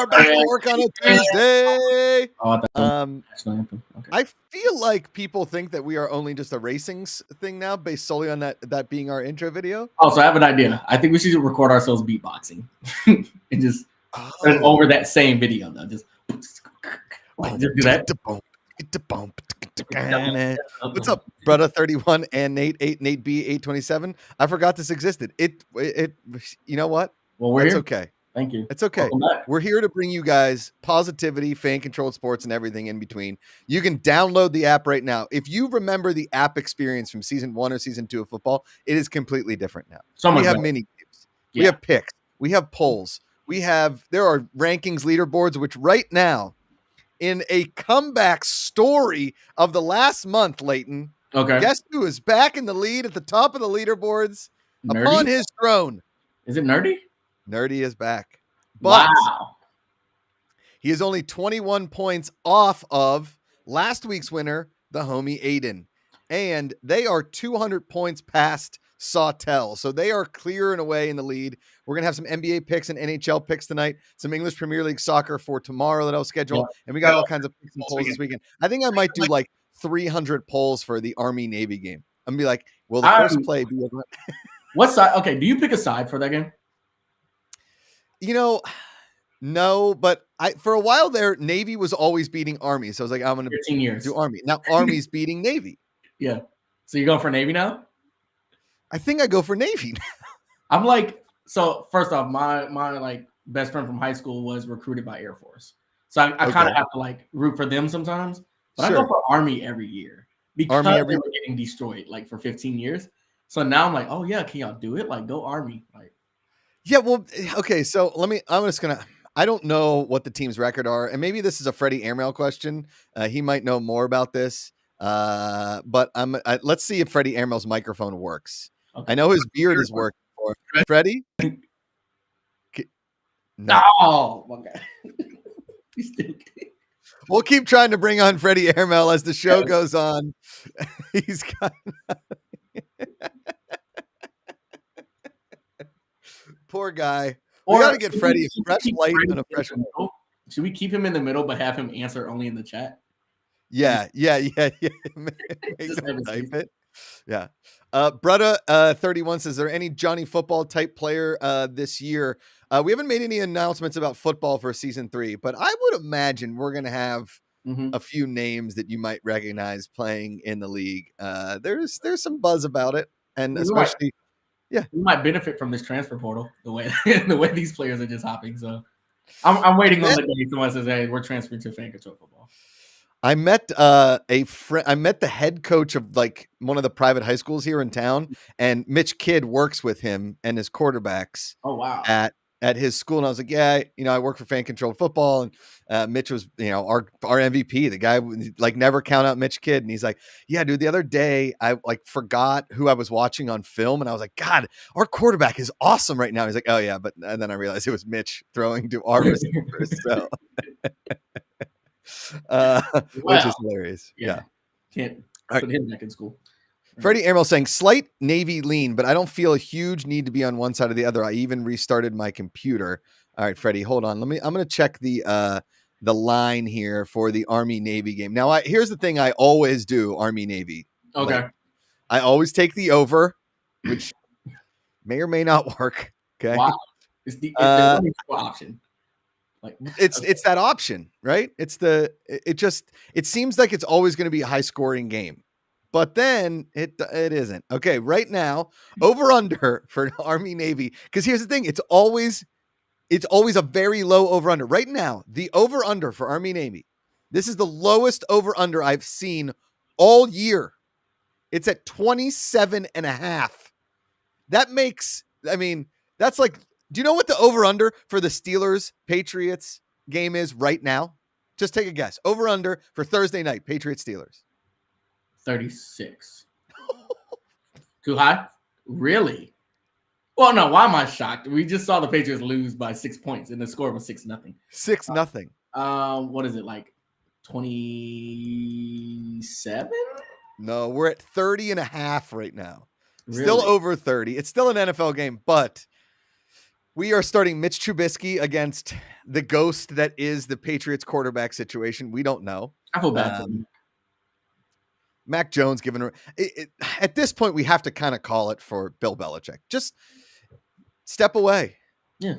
are back to work on a Tuesday. Oh, national anthem. Okay. I feel like people think that we are only just a racing thing now, based solely on that being our intro video. Oh, so I have an idea. I think we should record ourselves beatboxing and just put it over that same video, though. Just do that. What's up, brother? 31 and Nate B 827. I forgot this existed. It. You know what? Well, we're here. Okay. Thank you. It's okay. We're here to bring you guys positivity, fan-controlled sports, and everything in between. You can download the app right now. If you remember the app experience from season 1 or season 2 of football, it is completely different now. We have mini games. Yeah. We have picks. We have polls. There are rankings, leaderboards, which right now, in a comeback story of the last month, Leighton, guess who is back in the lead at the top of the leaderboards upon his throne? Is it Nerdy? Nerdy is back. But wow. He is only 21 points off of last week's winner, the homie Aiden. And they are 200 points past Sawtell. So they are clear and away in the lead. We're going to have some NBA picks and NHL picks tonight, some English Premier League soccer for tomorrow that I'll schedule. And we got all kinds of picks and polls this weekend. I think I might do like 300 polls for the Army-Navy game. I'm going to be like, will the first play be over? What side? Okay, do you pick a side for that game? No, but for a while there, Navy was always beating Army. So I was like, I'm going to do Army. Now Army's beating Navy. Yeah. So you're going for Navy now? I think I go for Navy. I'm like, so first off, my like best friend from high school was recruited by Air Force. So I kind of have to like root for them sometimes. But I go for Army every year because they were getting destroyed like for 15 years. So now I'm like, oh yeah, can y'all do it? Like go Army. Like, yeah, well, okay. So I don't know what the team's record are. And maybe this is a Freddie Airmail question. He might know more about this. But let's see if Freddie Airmail's microphone works. Okay. I know his beard is working for Freddie. No. Okay. We'll keep trying to bring on Freddie Airmail as the show goes on. He's got poor guy. We got to get Freddie a fresh light and a fresh. Should we keep him in the middle but have him answer only in the chat? Yeah. Make him type it. Yeah. Brutta 31 says, is there any Johnny Football type player this year? We haven't made any announcements about football for season 3, but I would imagine we're going to have a few names that you might recognize playing in the league. There's some buzz about it. And especially, we might benefit from this transfer portal the way these players are just hopping. So I'm waiting on the day someone says, hey, we're transferring to Fan Control Football. I met I met the head coach of like one of the private high schools here in town, and Mitch Kidd works with him and his quarterbacks. Oh wow! At his school, and I was like, yeah, I work for Fan Controlled Football, and Mitch was, our MVP. The guy like never count out Mitch Kidd, and he's like, yeah, dude. The other day, I like forgot who I was watching on film, and I was like, God, our quarterback is awesome right now. He's like, oh yeah, and then I realized it was Mitch throwing to our receivers. So. Which is hilarious. Yeah. Can't put him back in school. Freddie Airmail saying slight Navy lean, but I don't feel a huge need to be on one side or the other. I even restarted my computer. All right, Freddie, hold on. I'm going to check the line here for the Army Navy game. Now, here's the thing I always do, Army Navy. Okay. Like, I always take the over, which may or may not work. Okay. Wow. It's the option. Like it's that option, right? It seems like it's always going to be a high scoring game, but then it isn't. Okay. Right now, over under for Army Navy. Cause here's the thing. It's always a very low over under right now. The over under for Army Navy. This is the lowest over under I've seen all year. It's at 27.5. That makes, that's like, do you know what the over-under for the Steelers-Patriots game is right now? Just take a guess. Over-under for Thursday night, Patriots-Steelers. 36. Too high? Really? Well, no, why am I shocked? We just saw the Patriots lose by 6 points, and the score was 6-0. 6-0. What is it, like 27? No, we're at 30.5 right now. Really? Still over 30. It's still an NFL game, but We are starting Mitch Trubisky against the ghost that is the Patriots quarterback situation. We don't know. I feel bad for him. Mac Jones given at this point, we have to kind of call it for Bill Belichick. Just step away. Yeah,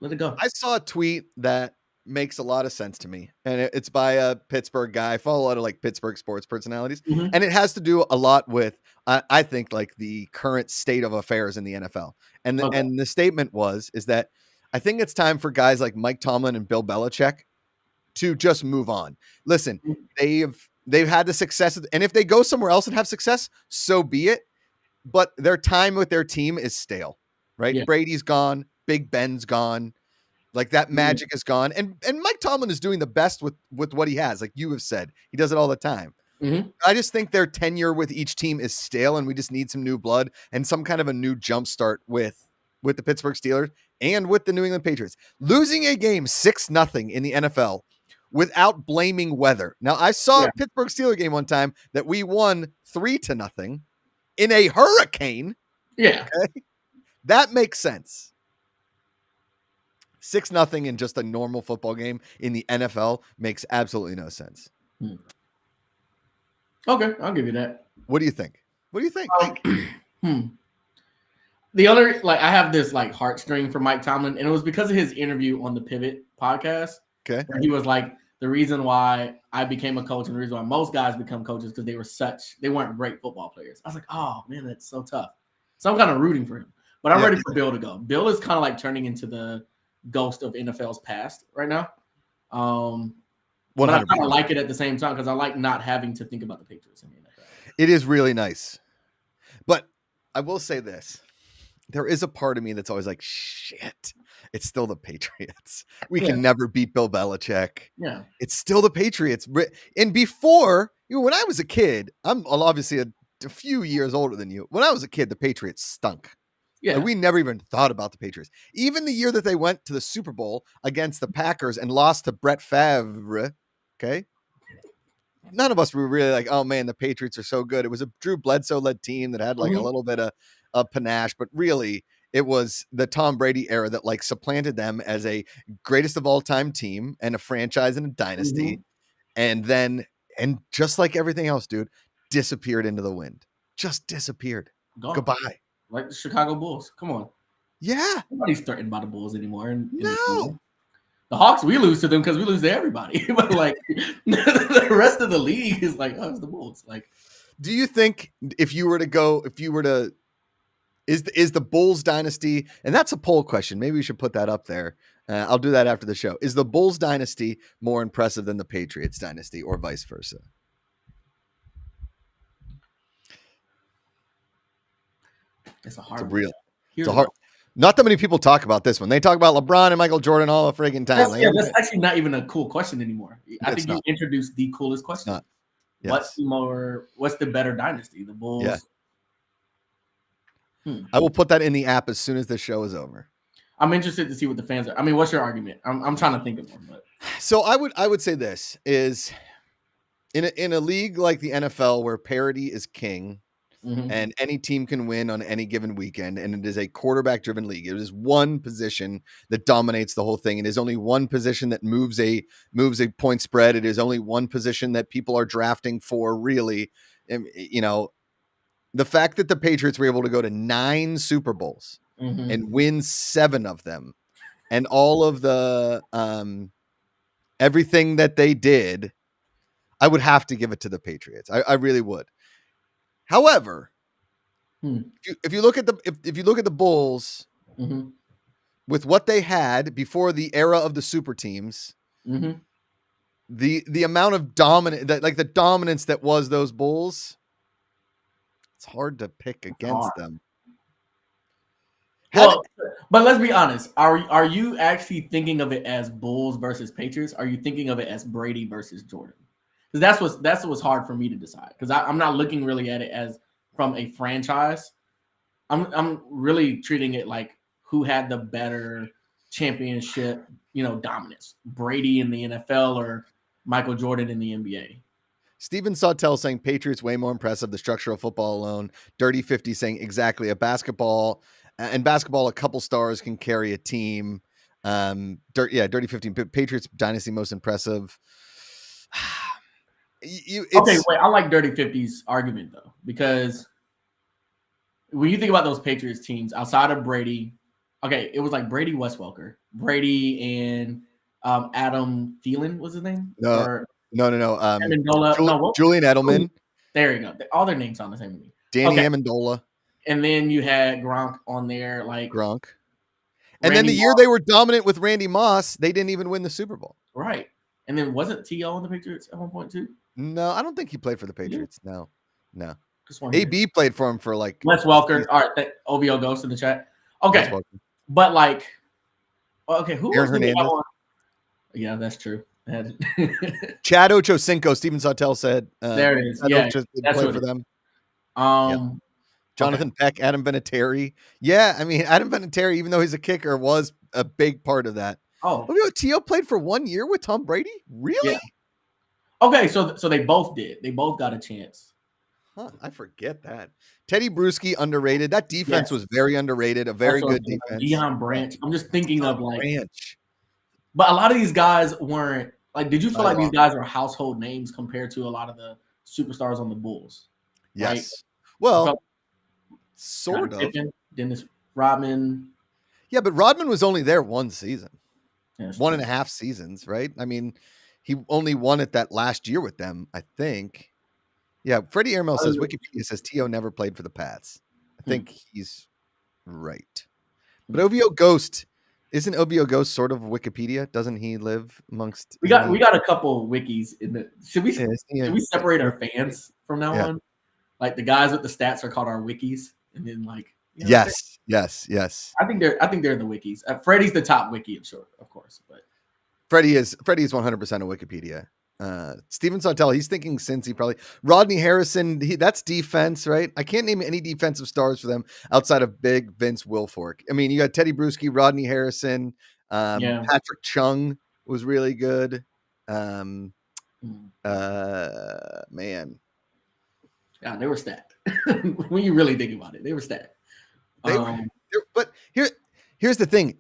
let it go. I saw a tweet that makes a lot of sense to me, and it's by a Pittsburgh guy. I follow a lot of like Pittsburgh sports personalities, and it has to do a lot with I think like the current state of affairs in the NFL. And the statement is that I think it's time for guys like Mike Tomlin and Bill Belichick to just move on. Listen, they've had the success, and if they go somewhere else and have success, so be it. But their time with their team is stale, right? Yeah. Brady's gone, Big Ben's gone, like that magic is gone, and Mike Tomlin is doing the best with what he has. Like you have said, he does it all the time. I just think their tenure with each team is stale, and we just need some new blood and some kind of a new jumpstart with the Pittsburgh Steelers and with the New England Patriots. Losing a game 6-0 in the NFL without blaming weather. Now, I saw a Pittsburgh Steelers game one time that we won 3-0 in a hurricane. Yeah. Okay? That makes sense. 6-0 in just a normal football game in the NFL makes absolutely no sense. Okay, I'll give you that. What do you think? The other, like, I have this like heartstring for Mike Tomlin, and it was because of his interview on the Pivot podcast. Okay. Where he was like, the reason why I became a coach and the reason why most guys become coaches because they weren't great football players. I was like, oh man, that's so tough. So I'm kind of rooting for him, but I'm ready for Bill to go. Bill is kind of like turning into the ghost of NFL's past right now. But I kind of like it at the same time because I like not having to think about the Patriots in the NFL. It is really nice, but I will say this. There is a part of me that's always like, shit, it's still the Patriots. We can never beat Bill Belichick. Yeah. It's still the Patriots. And before, when I was a kid, I'm obviously a few years older than you. When I was a kid, the Patriots stunk. Yeah. Like, we never even thought about the Patriots. Even the year that they went to the Super Bowl against the Packers and lost to Brett Favre, okay? None of us were really like, oh man, the Patriots are so good. It was a Drew Bledsoe-led team that had like a little bit of panache, but really it was the Tom Brady era that like supplanted them as a greatest of all time team and a franchise and a dynasty. And just like everything else, dude, disappeared into the wind. Just disappeared. Goodbye. Like the Chicago Bulls. Come on. Yeah. Nobody's threatened by the Bulls anymore. No. The Hawks, we lose to them because we lose to everybody. But like the rest of the league is like, oh, it's the Bulls. Like, do you think is the Bulls dynasty, and that's a poll question. Maybe we should put that up there. I'll do that after the show. Is the Bulls dynasty more impressive than the Patriots dynasty or vice versa? It's a hard Not that many people talk about this one. They talk about LeBron and Michael Jordan all the friggin' time. That's actually not even a cool question anymore. I think you introduced the coolest question. Yes. What's the better dynasty? The Bulls. Yeah. I will put that in the app as soon as the show is over. I'm interested to see what the fans are. I mean, what's your argument? I'm trying to think of one. But. So I would say this is in a league like the NFL where parity is king. And any team can win on any given weekend. And it is a quarterback driven league. It is one position that dominates the whole thing. It is only one position that moves a point spread. It is only one position that people are drafting for, really. You know, the fact that the Patriots were able to go to 9 Super Bowls and win 7 of them, and all of the everything that they did, I would have to give it to the Patriots. I really would. However, if you look at the Bulls with what they had before the era of the super teams, the amount of the dominance that was those Bulls, it's hard to pick against them. Well, but let's be honest. Are you actually thinking of it as Bulls versus Patriots? Are you thinking of it as Brady versus Jordan? Because that's what's hard for me to decide. Because I'm not looking really at it as from a franchise. I'm really treating it like who had the better championship, dominance. Brady in the NFL or Michael Jordan in the NBA. Steven Sawtell saying Patriots way more impressive. The structure of football alone. Dirty 50 saying exactly. A basketball And basketball, a couple stars can carry a team. Dirty 15 Patriots dynasty most impressive. Okay, wait. I like Dirty 50's argument though, because when you think about those Patriots teams outside of Brady, okay, it was like Brady, Wes Welker, Brady, and Adam Thielen was his name. No. Julian Edelman. There you go. All their names sound the same to me. Danny Amendola. And then you had Gronk on there, like Gronk. And then the year they were dominant with Randy Moss, they didn't even win the Super Bowl. Right. And then wasn't T.O. on the Patriots at one point too? No, I don't think he played for the Patriots. Yeah. No. AB played for him for like Wes Welker. All right, OVO Ghost in the chat. Okay. But like, okay, who was the one? Yeah, that's true. Chad Ochocinco, Steven Sautel said. There it is. Yeah, that's play for them. Jonathan Peck, Adam Vinatieri. Yeah, I mean, Adam Vinatieri, even though he's a kicker, was a big part of that. Oh, T.O. played for 1 year with Tom Brady? Really? Yeah. Okay, so they both did. They both got a chance. Huh, I forget that. Teddy Bruschi, underrated. That defense was very underrated. A very good defense. Deion Branch. I'm just thinking of like Branch. But a lot of these guys weren't like. Did you feel like these guys are household names compared to a lot of the superstars on the Bulls? Yes. Right? Well, sort of. Pippen, Dennis Rodman. Yeah, but Rodman was only there one season. Yeah, 1.5 seasons, right? I mean, he only won it that last year with them, I think. Yeah, Freddie Airmail says Wikipedia says T.O. never played for the Pats. I think he's right. But OVO Ghost, isn't OVO Ghost sort of Wikipedia? Doesn't he live amongst? We got a couple wikis in the. Should we separate our fans from now on? Like the guys with the stats are called our wikis, and then like yes. I think they're in the wikis. Freddie's the top wiki, of course, but Freddie is 100% a Wikipedia. Steven Sautel, he's thinking Cincy probably. Rodney Harrison, that's defense, right? I can't name any defensive stars for them outside of big Vince Wilfork. I mean, you got Teddy Bruschi, Rodney Harrison, Patrick Chung was really good. Man. Yeah, they were stacked. When you really think about it, they were stacked. But here's the thing.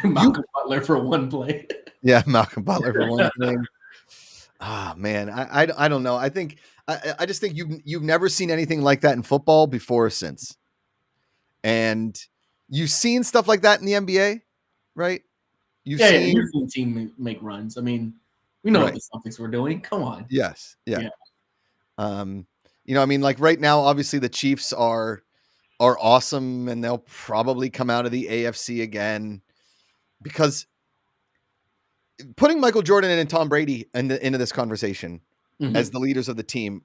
Malcolm Butler for one play. Yeah, Malcolm Butler for one thing. Man, I don't know. I think I just think you've never seen anything like that in football before or since, and you've seen stuff like that in the NBA, right? You've seen team make runs. I mean, we know what the Celtics were doing. Come on. Yes. Yeah. I mean, like right now, obviously the Chiefs are awesome, and they'll probably come out of the AFC again because. Putting Michael Jordan and Tom Brady into this conversation as the leaders of the team,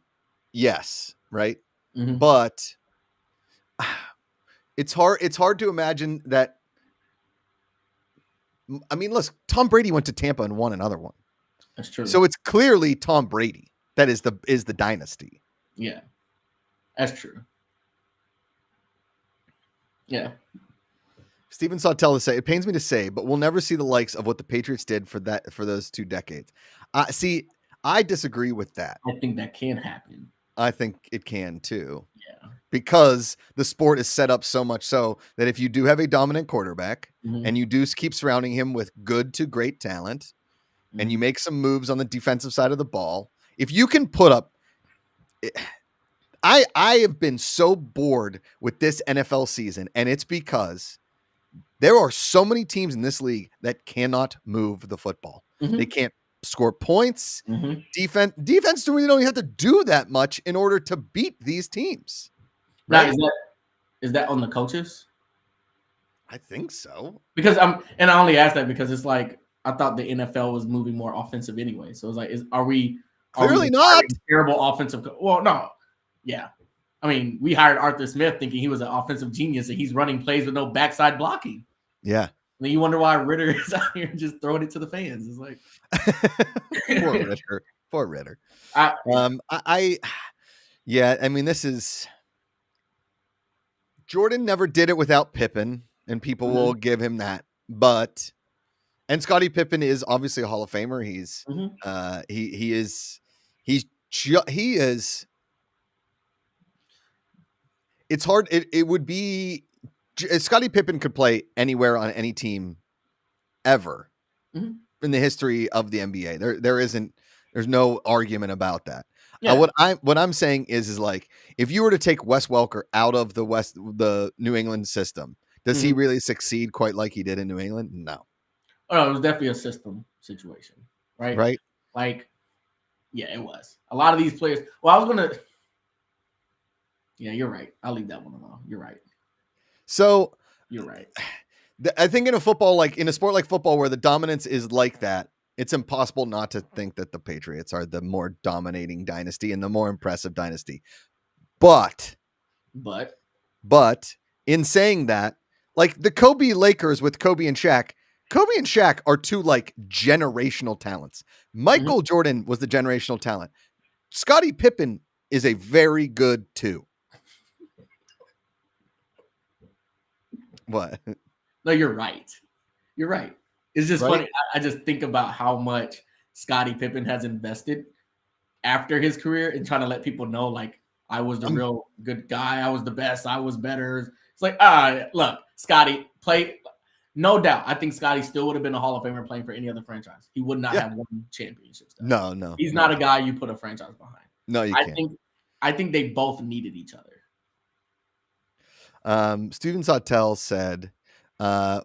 yes, right? Mm-hmm. But it's hard to imagine that. I mean, listen, Tom Brady went to Tampa and won another one. That's true. So it's clearly Tom Brady that is the dynasty. Yeah, that's true. Yeah. Steven Sautel to say, it pains me to say, but we'll never see the likes of what the Patriots did for those 2 decades. See, I disagree with that. I think that can happen. I think it can too. Yeah. Because the sport is set up so much so that if you do have a dominant quarterback and you do keep surrounding him with good to great talent and you make some moves on the defensive side of the ball, if you can put up I have been so bored with this NFL season, and it's because there are so many teams in this league that cannot move the football. They can't score points. Defense really don't have to do that much in order to beat these teams. Right? Now, is that on the coaches? I think so. Because I only asked that because it's like I thought the NFL was moving more offensive anyway. So it's like, are we clearly not terrible offensive? Well, no, yeah. I mean, we hired Arthur Smith thinking he was an offensive genius and he's running plays with no backside blocking. Yeah. And then you wonder why Ritter is out here just throwing it to the fans. It's like Poor Ritter. I mean, this is Jordan never did it without Pippen, and people will give him that. And Scottie Pippen is obviously a Hall of Famer. He's it's hard. It would be Scottie Pippen could play anywhere on any team ever in the history of the NBA. There's no argument about that. Yeah. What I'm saying is like, if you were to take Wes Welker out of the New England system, does he really succeed quite like he did in New England? No. Oh, no, it was definitely a system situation, right? Right. Like, yeah, it was. A lot of these players. Well, I was gonna. Yeah, you're right. I'll leave that one alone. You're right. So you're right. I think in a sport like football, where the dominance is like that, it's impossible not to think that the Patriots are the more dominating dynasty and the more impressive dynasty. But in saying that, like the Kobe Lakers with Kobe and Shaq are two like generational talents. Michael Jordan was the generational talent. Scottie Pippen is a very good 2. What? No, you're right. You're right. It's just funny. I just think about how much Scottie Pippen has invested after his career and trying to let people know, like, I was the real good guy. I was the best. I was better. It's like, look, Scottie, play. No doubt. I think Scottie still would have been a Hall of Famer playing for any other franchise. He would not have won championships. No. He's not a guy you put a franchise behind. No, you can't. I think they both needed each other. Steven Sautel said,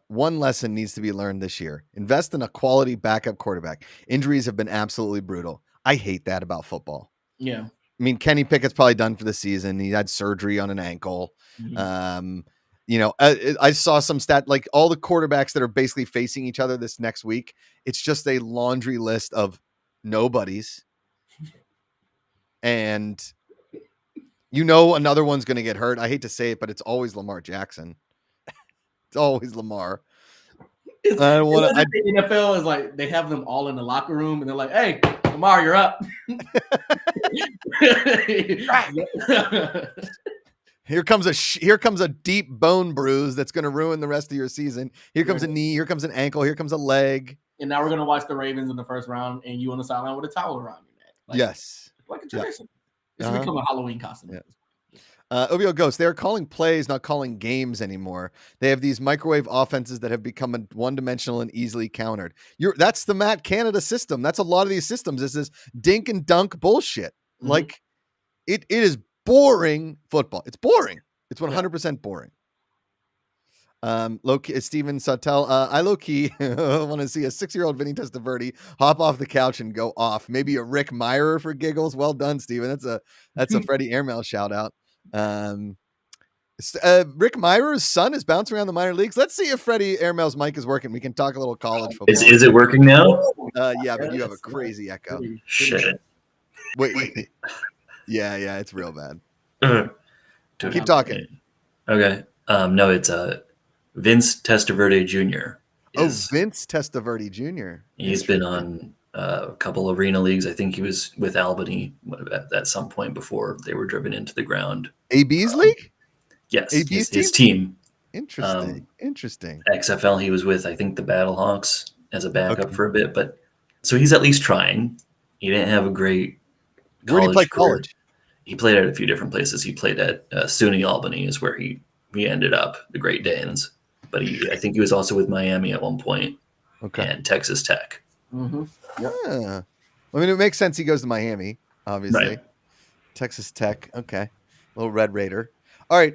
one lesson needs to be learned this year. Invest in a quality backup quarterback. Injuries have been absolutely brutal. I hate that about football. Yeah. I mean, Kenny Pickett's probably done for the season. He had surgery on an ankle. I saw some stat, like all the quarterbacks that are basically facing each other this next week. It's just a laundry list of nobodies. And another one's going to get hurt. I hate to say it, but it's always Lamar Jackson. It's always Lamar. The NFL is like they have them all in the locker room, and they're like, "Hey, Lamar, you're up." Here comes a deep bone bruise that's going to ruin the rest of your season. Here comes a knee. Here comes an ankle. Here comes a leg. And now we're going to watch the Ravens in the first round, and you on the sideline with a towel around your neck. Yes, like a tradition. It's become a Halloween costume. Yeah. OVO Ghost, they're calling plays, not calling games anymore. They have these microwave offenses that have become one-dimensional and easily countered. That's the Matt Canada system. That's a lot of these systems. This is dink and dunk bullshit. Like it is boring football. It's boring. It's 100% boring. Low-key, Steven Sautel, I low-key want to see a 6-year-old Vinny Testaverde hop off the couch and go off. Maybe a Rick Meyer for giggles. Well done, Steven. That's a Freddie Airmail shout out. Rick Meyer's son is bouncing around the minor leagues. Let's see if Freddie Airmail's mic is working. We can talk a little college football. Is it working now? Yeah, but you have a crazy echo. Shit. Wait. Yeah, it's real bad. Dude, keep talking. Okay. No, it's Vince Testaverde Jr. Vince Testaverde Jr. He's been on a couple arena leagues. I think he was with Albany at some point before they were driven into the ground. AB's league? Yes, his team. Interesting. XFL, he was with, I think, the Battlehawks as a backup for a bit. But so he's at least trying. He didn't have a great college. Where did he play college? He played at a few different places. He played at SUNY Albany is where he ended up, the Great Danes. But I think he was also with Miami at one point. Okay. And Texas Tech. Mm-hmm. Yeah. I mean, it makes sense he goes to Miami, obviously. Right. Texas Tech. Okay. Little Red Raider. All right.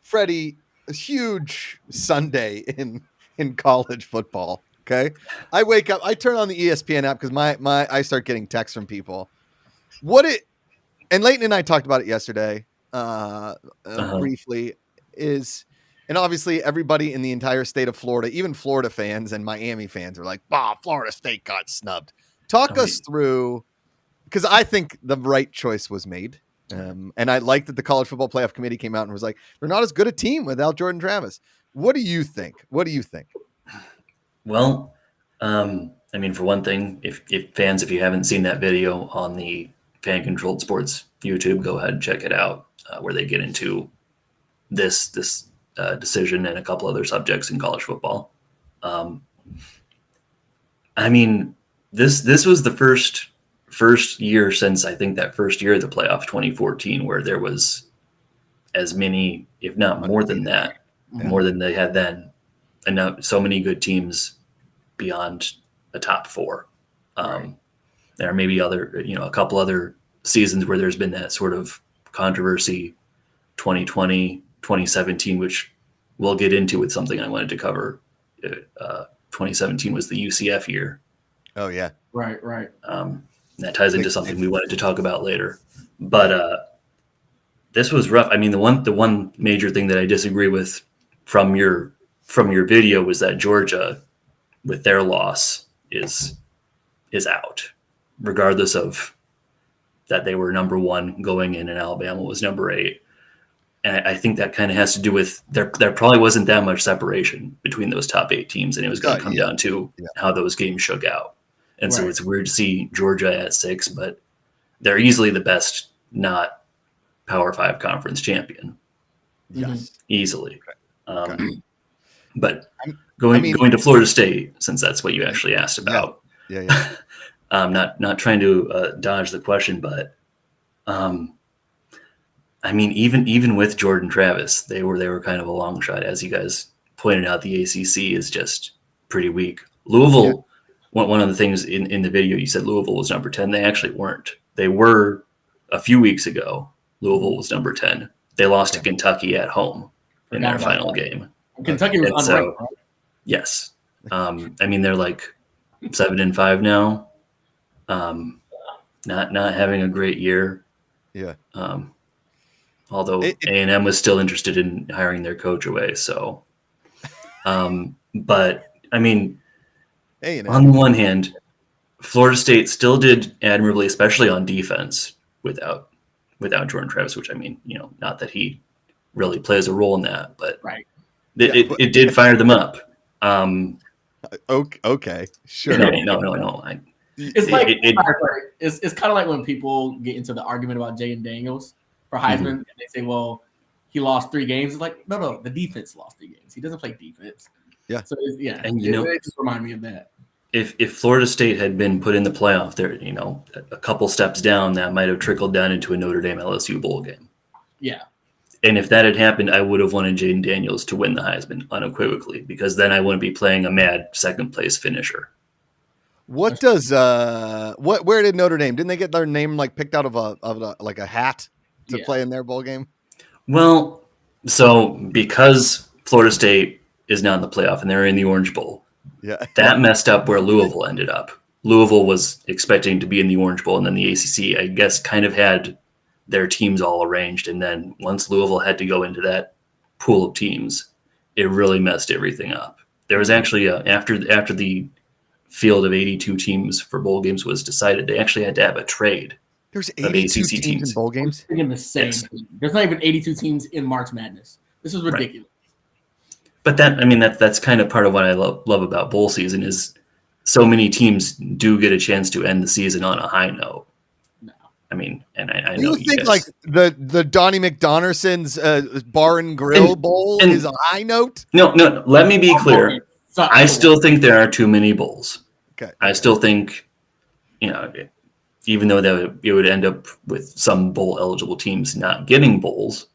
Freddie, a huge Sunday in college football. Okay. I wake up, I turn on the ESPN app because I start getting texts from people. And Leighton and I talked about it yesterday, briefly, and obviously everybody in the entire state of Florida, even Florida fans and Miami fans are like, Florida State got snubbed. Talk us through, because I think the right choice was made. And I like that the College Football Playoff Committee came out and was like, they're not as good a team without Jordan Travis. What do you think? Well, I mean, for one thing, if you haven't seen that video on the Fan Controlled Sports YouTube, go ahead and check it out, where they get into this decision and a couple other subjects in college football. I mean, this was the first year since I think that first year of the playoff, 2014, where there was as many, if not more than that, more than they had then. And so many good teams beyond a top four. There are maybe a couple other seasons where there's been that sort of controversy, 2020, 2017, which we'll get into with something I wanted to cover. 2017 was the UCF year. Oh yeah. Right. That ties into something we wanted to talk about later. But this was rough. I mean, the one major thing that I disagree with from your video was that Georgia, with their loss, is out, regardless of that they were number 1 going in and Alabama was number 8. And I think that kind of has to do with there probably wasn't that much separation between those top 8 teams, and it was going to come down to how those games shook out. And so it's weird to see Georgia at 6, but they're easily the best not Power 5 conference champion. Yes. Easily. But going to Florida State, since that's what you actually asked about. Yeah. Not trying to dodge the question, but I mean, even with Jordan Travis, they were kind of a long shot. As you guys pointed out, the ACC is just pretty weak. Louisville, one of the things in the video, you said Louisville was number 10. They actually weren't. They were a few weeks ago. Louisville was number 10. They lost to Kentucky at home in their final game. Kentucky was unranked, right? Yes. I mean, they're like 7-5 now. Not having a great year. Yeah. Although A&M was still interested in hiring their coach away. So, but I mean, A&M. On the one hand, Florida State still did admirably, especially on defense without Jordan Travis, which I mean, not that he really plays a role in that, but it did fire them up. Okay, sure. No. It's kind of like when people get into the argument about Jaden Daniels for Heisman, and they say, "Well, he lost 3 games." It's like, no, the defense lost 3 games. He doesn't play defense. Yeah. So and it just remind me of that. If Florida State had been put in the playoff, there, a couple steps down, that might have trickled down into a Notre Dame LSU bowl game. Yeah. And if that had happened, I would have wanted Jaden Daniels to win the Heisman unequivocally, because then I wouldn't be playing a mad second place finisher. What does where did Notre Dame? Didn't they get their name picked out of a hat to play in their bowl game? Well, so because Florida State is now in the playoff and they're in the Orange Bowl, that messed up where Louisville ended up. Louisville was expecting to be in the Orange Bowl, and then the ACC, I guess, kind of had their teams all arranged. And then once Louisville had to go into that pool of teams, it really messed everything up. There was actually after the field of 82 teams for bowl games was decided, they actually had to have a trade. There's 82 teams in bowl games. In the same team. There's not even 82 teams in March Madness. This is ridiculous. But that's kind of part of what I love about bowl season is so many teams do get a chance to end the season on a high note. No. I mean, and I know you think guys, the Donnie McDonaldson's Bar and Grill Bowl is a high note? No. Let me be clear. I still think there are too many bowls. Okay. I still think, even though it would end up with some bowl eligible teams not getting bowls,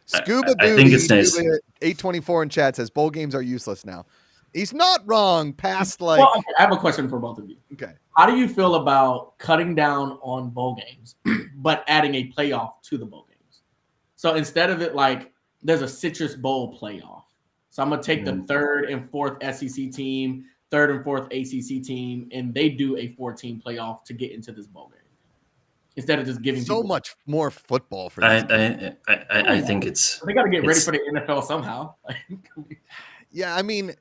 Scuba I think it's nice. 824 in chat says bowl games are useless now. He's not wrong. Past Well, okay, I have a question for both of you. Okay. How do you feel about cutting down on bowl games, but adding a playoff to the bowl games? So instead of it there's a Citrus Bowl playoff. So I'm gonna take the 3rd and 4th SEC team, 3rd and 4th ACC team, and they do a 14 playoff to get into this bowl game. Instead of just giving so much more football for this. I think it's they got to get ready for the NFL somehow. Yeah, I mean,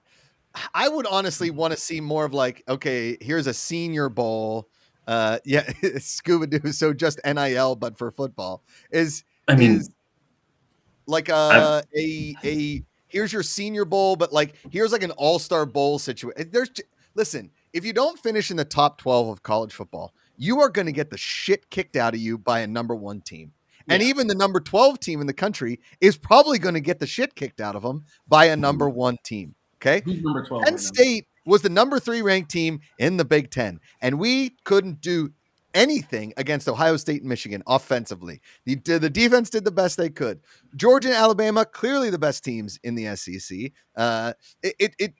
I would honestly want to see more of okay, here's a Senior Bowl. Scuba Doo. So just NIL, but for football is like a here's your Senior Bowl, but here's an All-Star Bowl situation. Listen, if you don't finish in the top 12 of college football, you are going to get the shit kicked out of you by a number 1 team. Yeah. And even the number 12 team in the country is probably going to get the shit kicked out of them by a number 1 team. Okay. Who's number 12? Penn State was the number 3 ranked team in the Big Ten. And we couldn't do anything against Ohio State and Michigan offensively. The defense did the best they could. Georgia and Alabama, clearly the best teams in the SEC.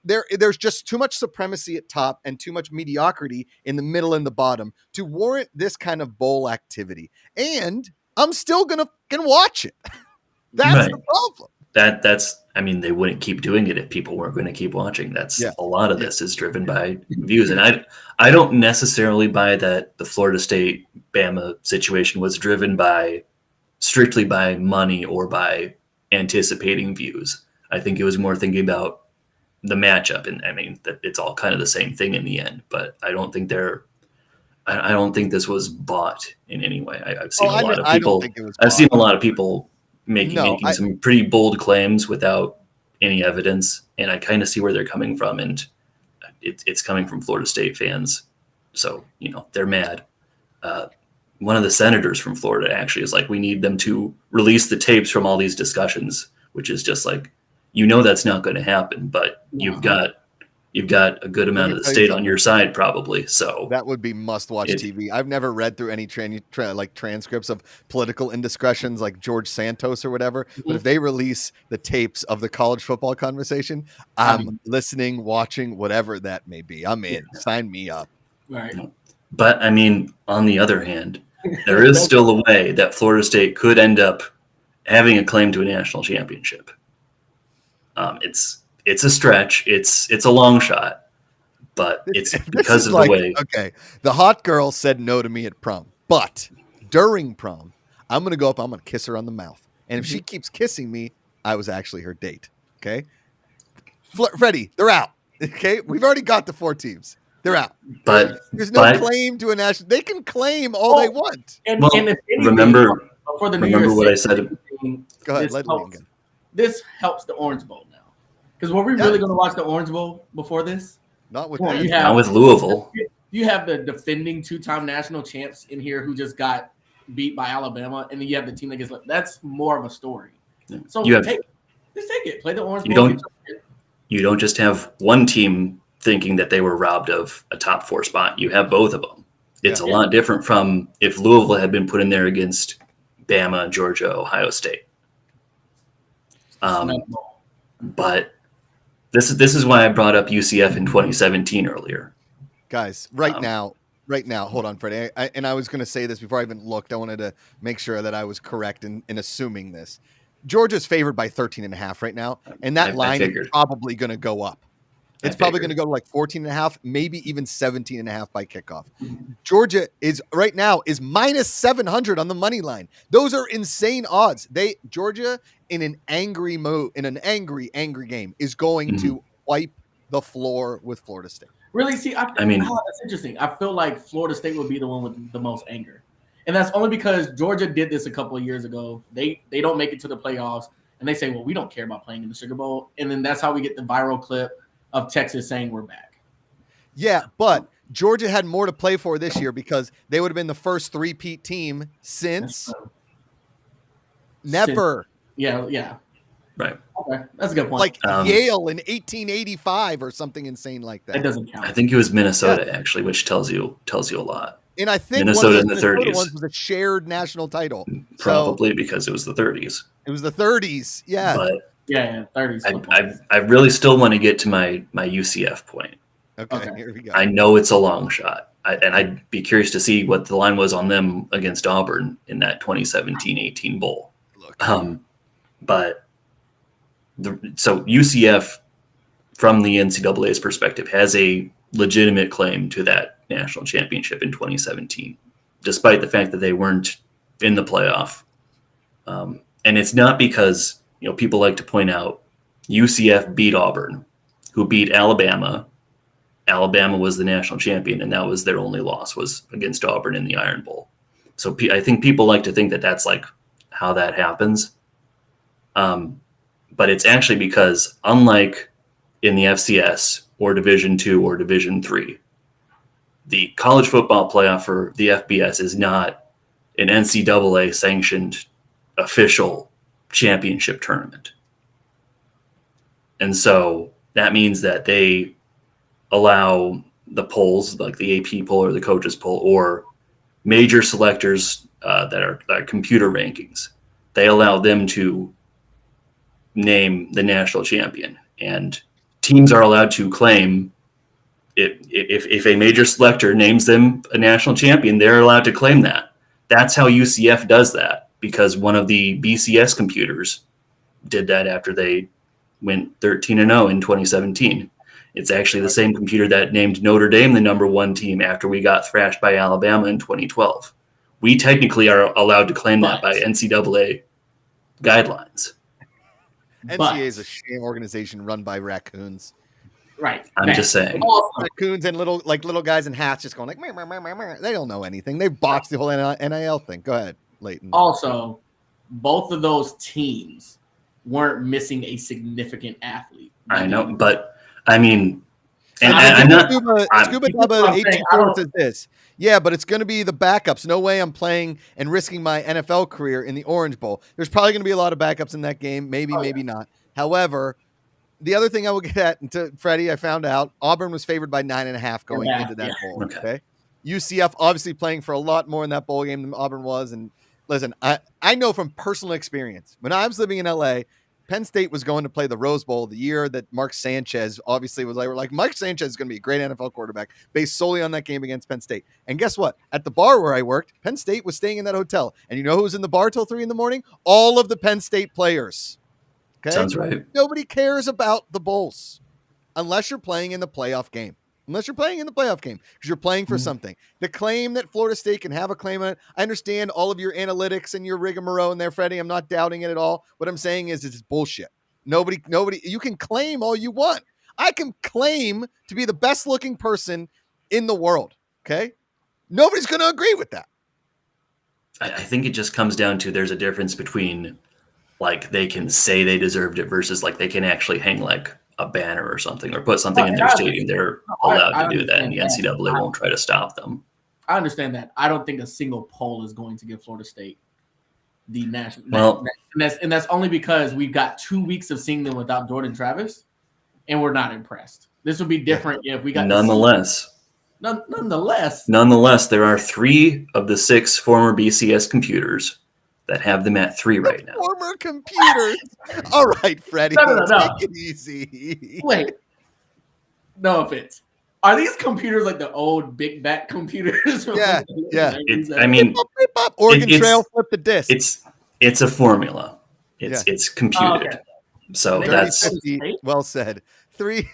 There's just too much supremacy at top and too much mediocrity in the middle and the bottom to warrant this kind of bowl activity. And I'm still gonna watch it. That's the problem. I mean, they wouldn't keep doing it if people weren't going to keep watching. A lot of this is driven by views. And I don't necessarily buy that the Florida State Bama situation was driven strictly by money or by anticipating views. I think it was more thinking about the matchup. And I mean, that it's all kind of the same thing in the end, but I don't think this was bought in any way. I've seen a lot of people making some pretty bold claims without any evidence, and I kind of see where they're coming from, and it's coming from Florida State fans, so they're mad. One of the senators from Florida actually is like, we need them to release the tapes from all these discussions, which is just like, that's not going to happen, but you've got a good amount of the state on your side, probably. So that would be must-watch TV. I've never read through any transcripts of political indiscretions like George Santos or whatever. Mm-hmm. But if they release the tapes of the college football conversation, I'm listening, watching, whatever that may be. I'm in. Yeah. Sign me up. Right. But I mean, on the other hand, there is still a way that Florida State could end up having a claim to a national championship. It's a stretch. It's a long shot, but it's because of the way. Okay, the hot girl said no to me at prom, but during prom, I'm going to go up. I'm going to kiss her on the mouth, and if she keeps kissing me, I was actually her date. Okay, Freddie, they're out. Okay, we've already got the 4 teams. They're out. But there's no claim to a national. They can claim all they want. And if anything, remember what I said. Go ahead. Let me again. This helps the Orange Bowl. Because were we really going to watch the Orange Bowl before this? Not with Louisville. You have the defending 2-time national champs in here who just got beat by Alabama, and then you have the team that gets left. That's more of a story. So just take it. Play the Orange Bowl. You don't just have one team thinking that they were robbed of a top 4 spot. You have both of them. It's a lot different from if Louisville had been put in there against Bama, Georgia, Ohio State. But this is why I brought up UCF in 2017 earlier. Guys, right now, hold on, Freddie. I was going to say this before I even looked. I wanted to make sure that I was correct in assuming this. Georgia's favored by 13.5 right now, and that line is probably going to go up. It's probably going to go to like 14.5, maybe even 17.5 by kickoff. Georgia is right now is minus 700 on the money line. Those are insane odds. Georgia in an angry mode, in an angry game, is going to wipe the floor with Florida State. Really? See, I mean, that's interesting. I feel like Florida State would be the one with the most anger, and that's only because Georgia did this a couple of years ago. They don't make it to the playoffs, and they say, "Well, we don't care about playing in the Sugar Bowl," and then that's how we get the viral clip of Texas saying we're back. Yeah, but Georgia had more to play for this year because they would have been the first 3-peat team since never. Yeah. Right. Okay, that's a good point. Like Yale in 1885 or something insane like that. It doesn't count. I think it was Minnesota actually, which tells you a lot. And I think Minnesota in the 30s was a shared national title. Probably because it was the 30s. It was the 30s, yeah. But 30s. I really still want to get to my UCF point. Okay, here we go. I know it's a long shot. And I'd be curious to see what the line was on them against Auburn in that 2017-18 bowl. So UCF, from the NCAA's perspective, has a legitimate claim to that national championship in 2017, despite the fact that they weren't in the playoff. And it's not because, people like to point out UCF beat Auburn, who beat Alabama. Alabama was the national champion, and that was their only loss, was against Auburn in the Iron Bowl. So I think people like to think that that's like how that happens. But it's actually because, unlike in the FCS or Division II or Division III, the college football playoff for the FBS is not an NCAA sanctioned official championship tournament. And so that means that they allow the polls, like the AP poll or the coaches poll, or major selectors that are computer rankings. They allow them to name the national champion, and teams are allowed to claim it. If a major selector names them a national champion, they're allowed to claim that. That's how UCF does that, because one of the BCS computers did that after they went 13-0 in 2017. It's actually the same computer that named Notre Dame the number one team after we got thrashed by Alabama in 2012. We technically are allowed to claim that by NCAA guidelines. NCAA is a shame organization run by raccoons. Right. I'm just saying. Raccoons and little guys in hats just going like, meh, meh, meh, meh, meh. They don't know anything. They boxed the whole NIL thing. Go ahead, Leighton. Also, both of those teams weren't missing a significant athlete. I know, but I mean, Scuba Dubba 18 says this. Yeah, but it's going to be the backups. No way I'm playing and risking my NFL career in the Orange Bowl. There's probably going to be a lot of backups in that game. Maybe not. However, the other thing I will get at, and to Freddie, I found out Auburn was favored by 9.5 going into that bowl. Okay. UCF obviously playing for a lot more in that bowl game than Auburn was. And listen, I know from personal experience, when I was living in LA, Penn State was going to play the Rose Bowl the year that Mark Sanchez obviously was like, we're like, Mark Sanchez is going to be a great NFL quarterback based solely on that game against Penn State. And guess what? At the bar where I worked, Penn State was staying in that hotel. And you know who was in the bar till 3 a.m? All of the Penn State players. Okay. Sounds right. Nobody cares about the bowls unless you're playing in the playoff game. Unless you're playing in the playoff game because you're playing for something. The claim that Florida State can have a claim on it, I understand all of your analytics and your rigmarole in there, Freddie. I'm not doubting it at all. What I'm saying is it's bullshit. Nobody, you can claim all you want. I can claim to be the best looking person in the world. Okay. Nobody's going to agree with that. I think it just comes down to there's a difference between like they can say they deserved it versus like they can actually hang like a banner or something or put something in their stadium. They're allowed to do that, and the NCAA won't try to stop them. I understand that. I don't think a single poll is going to give Florida State the national. Well, and that's only because we've got 2 weeks of seeing them without Jordan Travis, and we're not impressed. This would be different if we got. Nonetheless, there are 3 of the 6 former BCS computers that have them at 3 right now. Former computers. All right, Freddie. No. Take it easy. Wait. No offense. Are these computers like the old big back computers? Yeah. I mean, Oregon Trail, flip the disc. It's a formula. It's computed. Okay. So that's 50, well said. 3.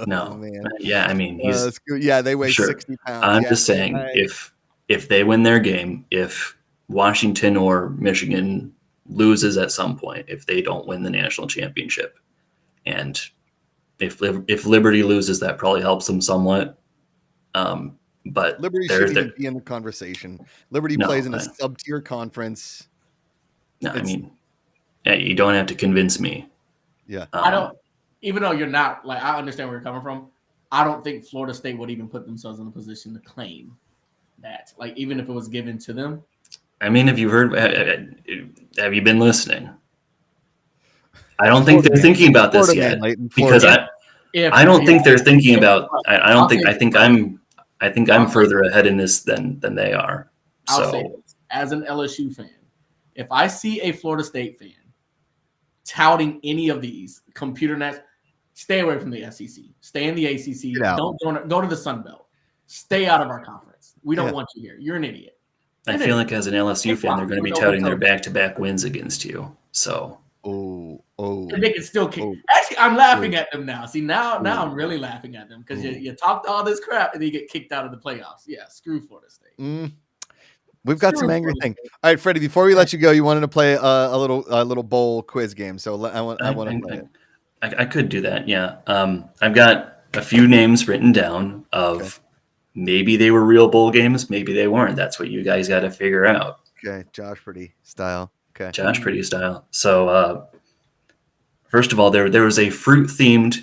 no, man. Yeah, I mean, they weigh 60 pounds. I'm just saying, if they win their game, if Washington or Michigan loses at some point, if they don't win the national championship, and if Liberty loses, that probably helps them somewhat. But Liberty shouldn't even be in the conversation. Liberty plays in a sub-tier conference. No, I mean, you don't have to convince me. Yeah, I don't. Even though you're not like, I understand where you're coming from. I don't think Florida State would even put themselves in a position to claim that. Like, even if it was given to them. I mean, have you been listening? I don't think they're thinking about this yet because I don't think they're thinking about. I think I'm further ahead in this than they are. I'll say this, as an LSU fan, if I see a Florida State fan touting any of these computer nets, stay away from the SEC. Stay in the ACC. Don't go to the Sun Belt. Stay out of our conference. We don't want you here. You're an idiot. I feel like as an LSU fan, they're going to be touting their back-to-back wins against you. So, and they can still kick. Actually, I'm laughing at them now. See, now I'm really laughing at them because you talked all this crap and then you get kicked out of the playoffs. Yeah, screw Florida State. We've got some angry things. All right, Freddie. Before we let you go, you wanted to play a little bowl quiz game. So I want to play it. I could do that. Yeah. I've got a few names written down of. Maybe they were real bowl games. Maybe they weren't. That's what you guys got to figure out. Okay. Josh Pretty style. Okay. Josh Pretty style. So, first of all, there was a fruit-themed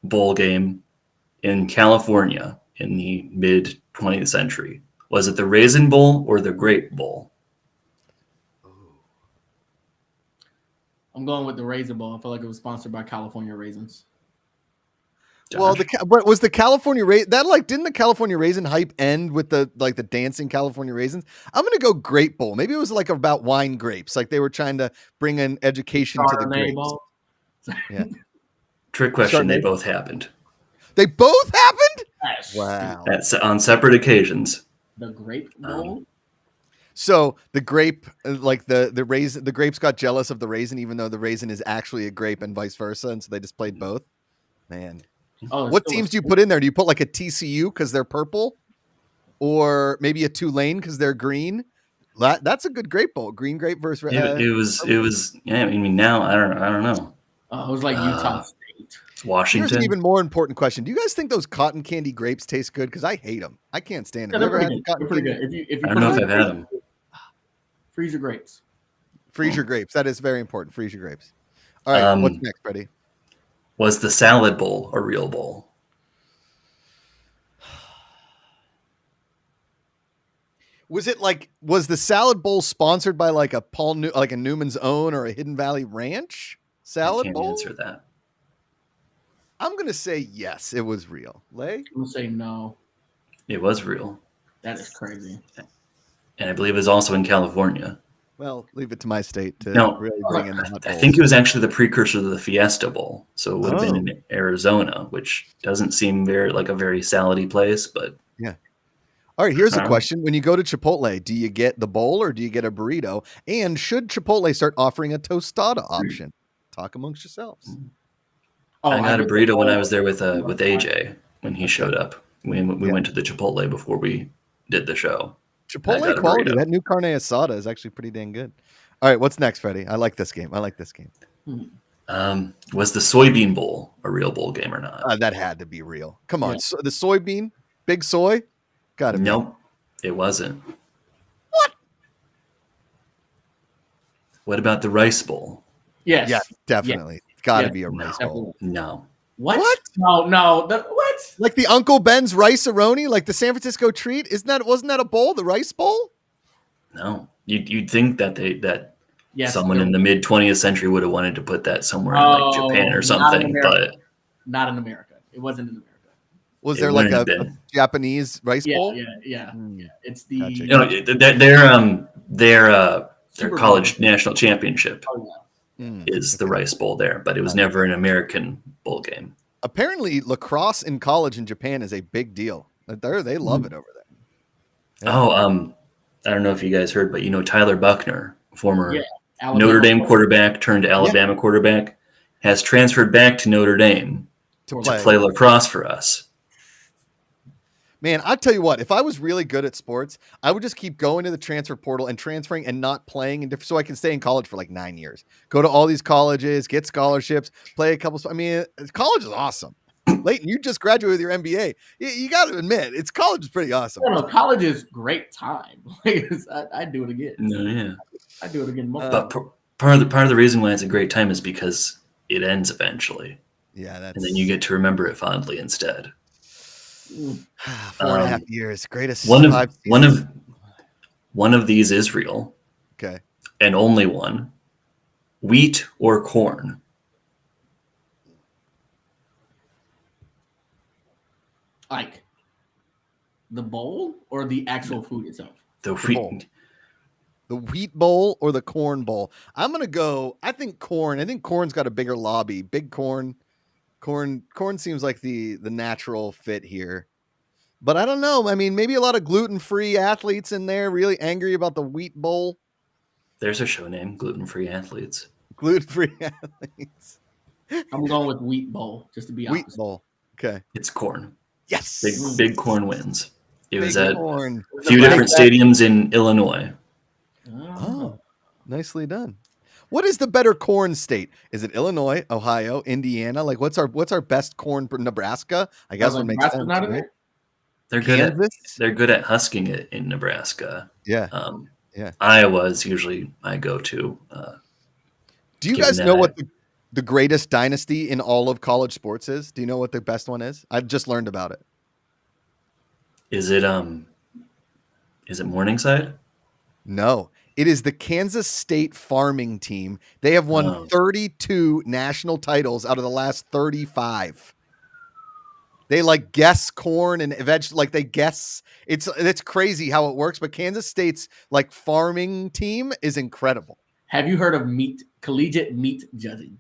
bowl game in California in the mid-20th century. Was it the Raisin Bowl or the Grape Bowl? I'm going with the Raisin Bowl. I feel like it was sponsored by California Raisins. Well, but was the California raisin that like didn't the California raisin hype end with the dancing California raisins? I'm gonna go grape bowl. Maybe it was like about wine grapes, like they were trying to bring an education to the grapes. Yeah. Trick question. Chardonnay. They both happened. They both happened. Yes. Wow. That's on separate occasions. The grape bowl. So the grape, like the raisin, the grapes got jealous of the raisin, even though the raisin is actually a grape, and vice versa, and so they just played both. Man. Oh, What teams do you put in there? Do you put like a TCU because they're purple, or maybe a Tulane because they're green? That's a good grape bowl. Green grape versus. It was. Yeah, I mean, now I don't know. It was like Utah State. Washington. Here's an even more important question: do you guys think those cotton candy grapes taste good? Because I hate them. I can't stand them. Yeah, they're pretty good. If you I don't know if I've had them. Freeze your grapes. Freeze your grapes. That is very important. Freeze your grapes. All right. What's next, Freddie? Was the salad bowl a real bowl? Was the salad bowl sponsored by like a like a Newman's Own or a Hidden Valley Ranch salad bowl? I can't answer that. I'm gonna say yes, it was real. Lay? I'm gonna say no. It was real. That is crazy. And I believe it was also in California. Well, leave it to my state to really bring in the hot bowls. I think it was actually the precursor to the Fiesta Bowl. So it would have been in Arizona, which doesn't seem like a very salady place, but yeah. All right, here's a question. When you go to Chipotle, do you get the bowl or do you get a burrito? And should Chipotle start offering a tostada option? Talk amongst yourselves. I got a burrito when I was there with AJ when he showed up. We went to the Chipotle before we did the show. Chipotle quality. That new carne asada is actually pretty dang good. All right, what's next, Freddie? I like this game. Was the soybean bowl a real bowl game or not? That had to be real. Come on, so the soybean, big soy, got to be. Nope, it wasn't. What? What about the rice bowl? Yes. Yeah, definitely. Yes. It's got to be a rice bowl. No. What? No. What? Like the Uncle Ben's Rice-A-Roni, like the San Francisco treat? Wasn't that a bowl? The rice bowl? No. You'd think that someone in the mid 20th century would have wanted to put that somewhere in like Japan or something, but not in America. It wasn't in America. Was there like a Japanese rice bowl? Yeah. It's the their college national championship. Is the rice bowl there, but it was never an American bowl game. Apparently, lacrosse in college in Japan is a big deal. They love it over there. Yeah. I don't know if you guys heard, but Tyler Buckner, former Notre Dame quarterback turned Alabama quarterback, has transferred back to Notre Dame to play lacrosse for us. Man, I tell you what, if I was really good at sports, I would just keep going to the transfer portal and transferring and not playing so I can stay in college for like 9 years. Go to all these colleges, get scholarships, play a couple. I mean, college is awesome. Leighton, you just graduated with your MBA. You got to admit, college is pretty awesome. No, college is great time. I'd do it again. No, yeah, I'd do it again. But part of the reason why it's a great time is because it ends eventually. Yeah, and then you get to remember it fondly instead. 4.5 years, greatest. One of these is real. Okay. And only one. Wheat or corn? Like the bowl or the actual food itself? The wheat. Bowl. The wheat bowl or the corn bowl? I'm gonna go. I think corn. I think corn's got a bigger lobby. Big corn. Corn seems like the natural fit here. But I don't know. I mean, maybe a lot of gluten-free athletes in there really angry about the wheat bowl. There's a show name, Gluten-Free Athletes. Gluten-free athletes. I'm going with wheat bowl, just to be honest. Wheat bowl. Okay. It's corn. Yes. Big corn wins. It was at corn. a few different stadiums in Illinois. Oh, nicely done. What is the better corn state? Is it Illinois, Ohio, Indiana? Like, what's our best corn? Nebraska, I guess would make sense. Not in there? They're good at husking it in Nebraska. Yeah, Iowa is usually my go-to. Do you guys know what the greatest dynasty in all of college sports is? Do you know what the best one is? I've just learned about it. Is it Morningside? No. It is the Kansas State farming team. They have won 32 national titles out of the last 35. They like guess corn and veg, like they guess. It's crazy how it works. But Kansas State's like farming team is incredible. Have you heard of collegiate meat judging?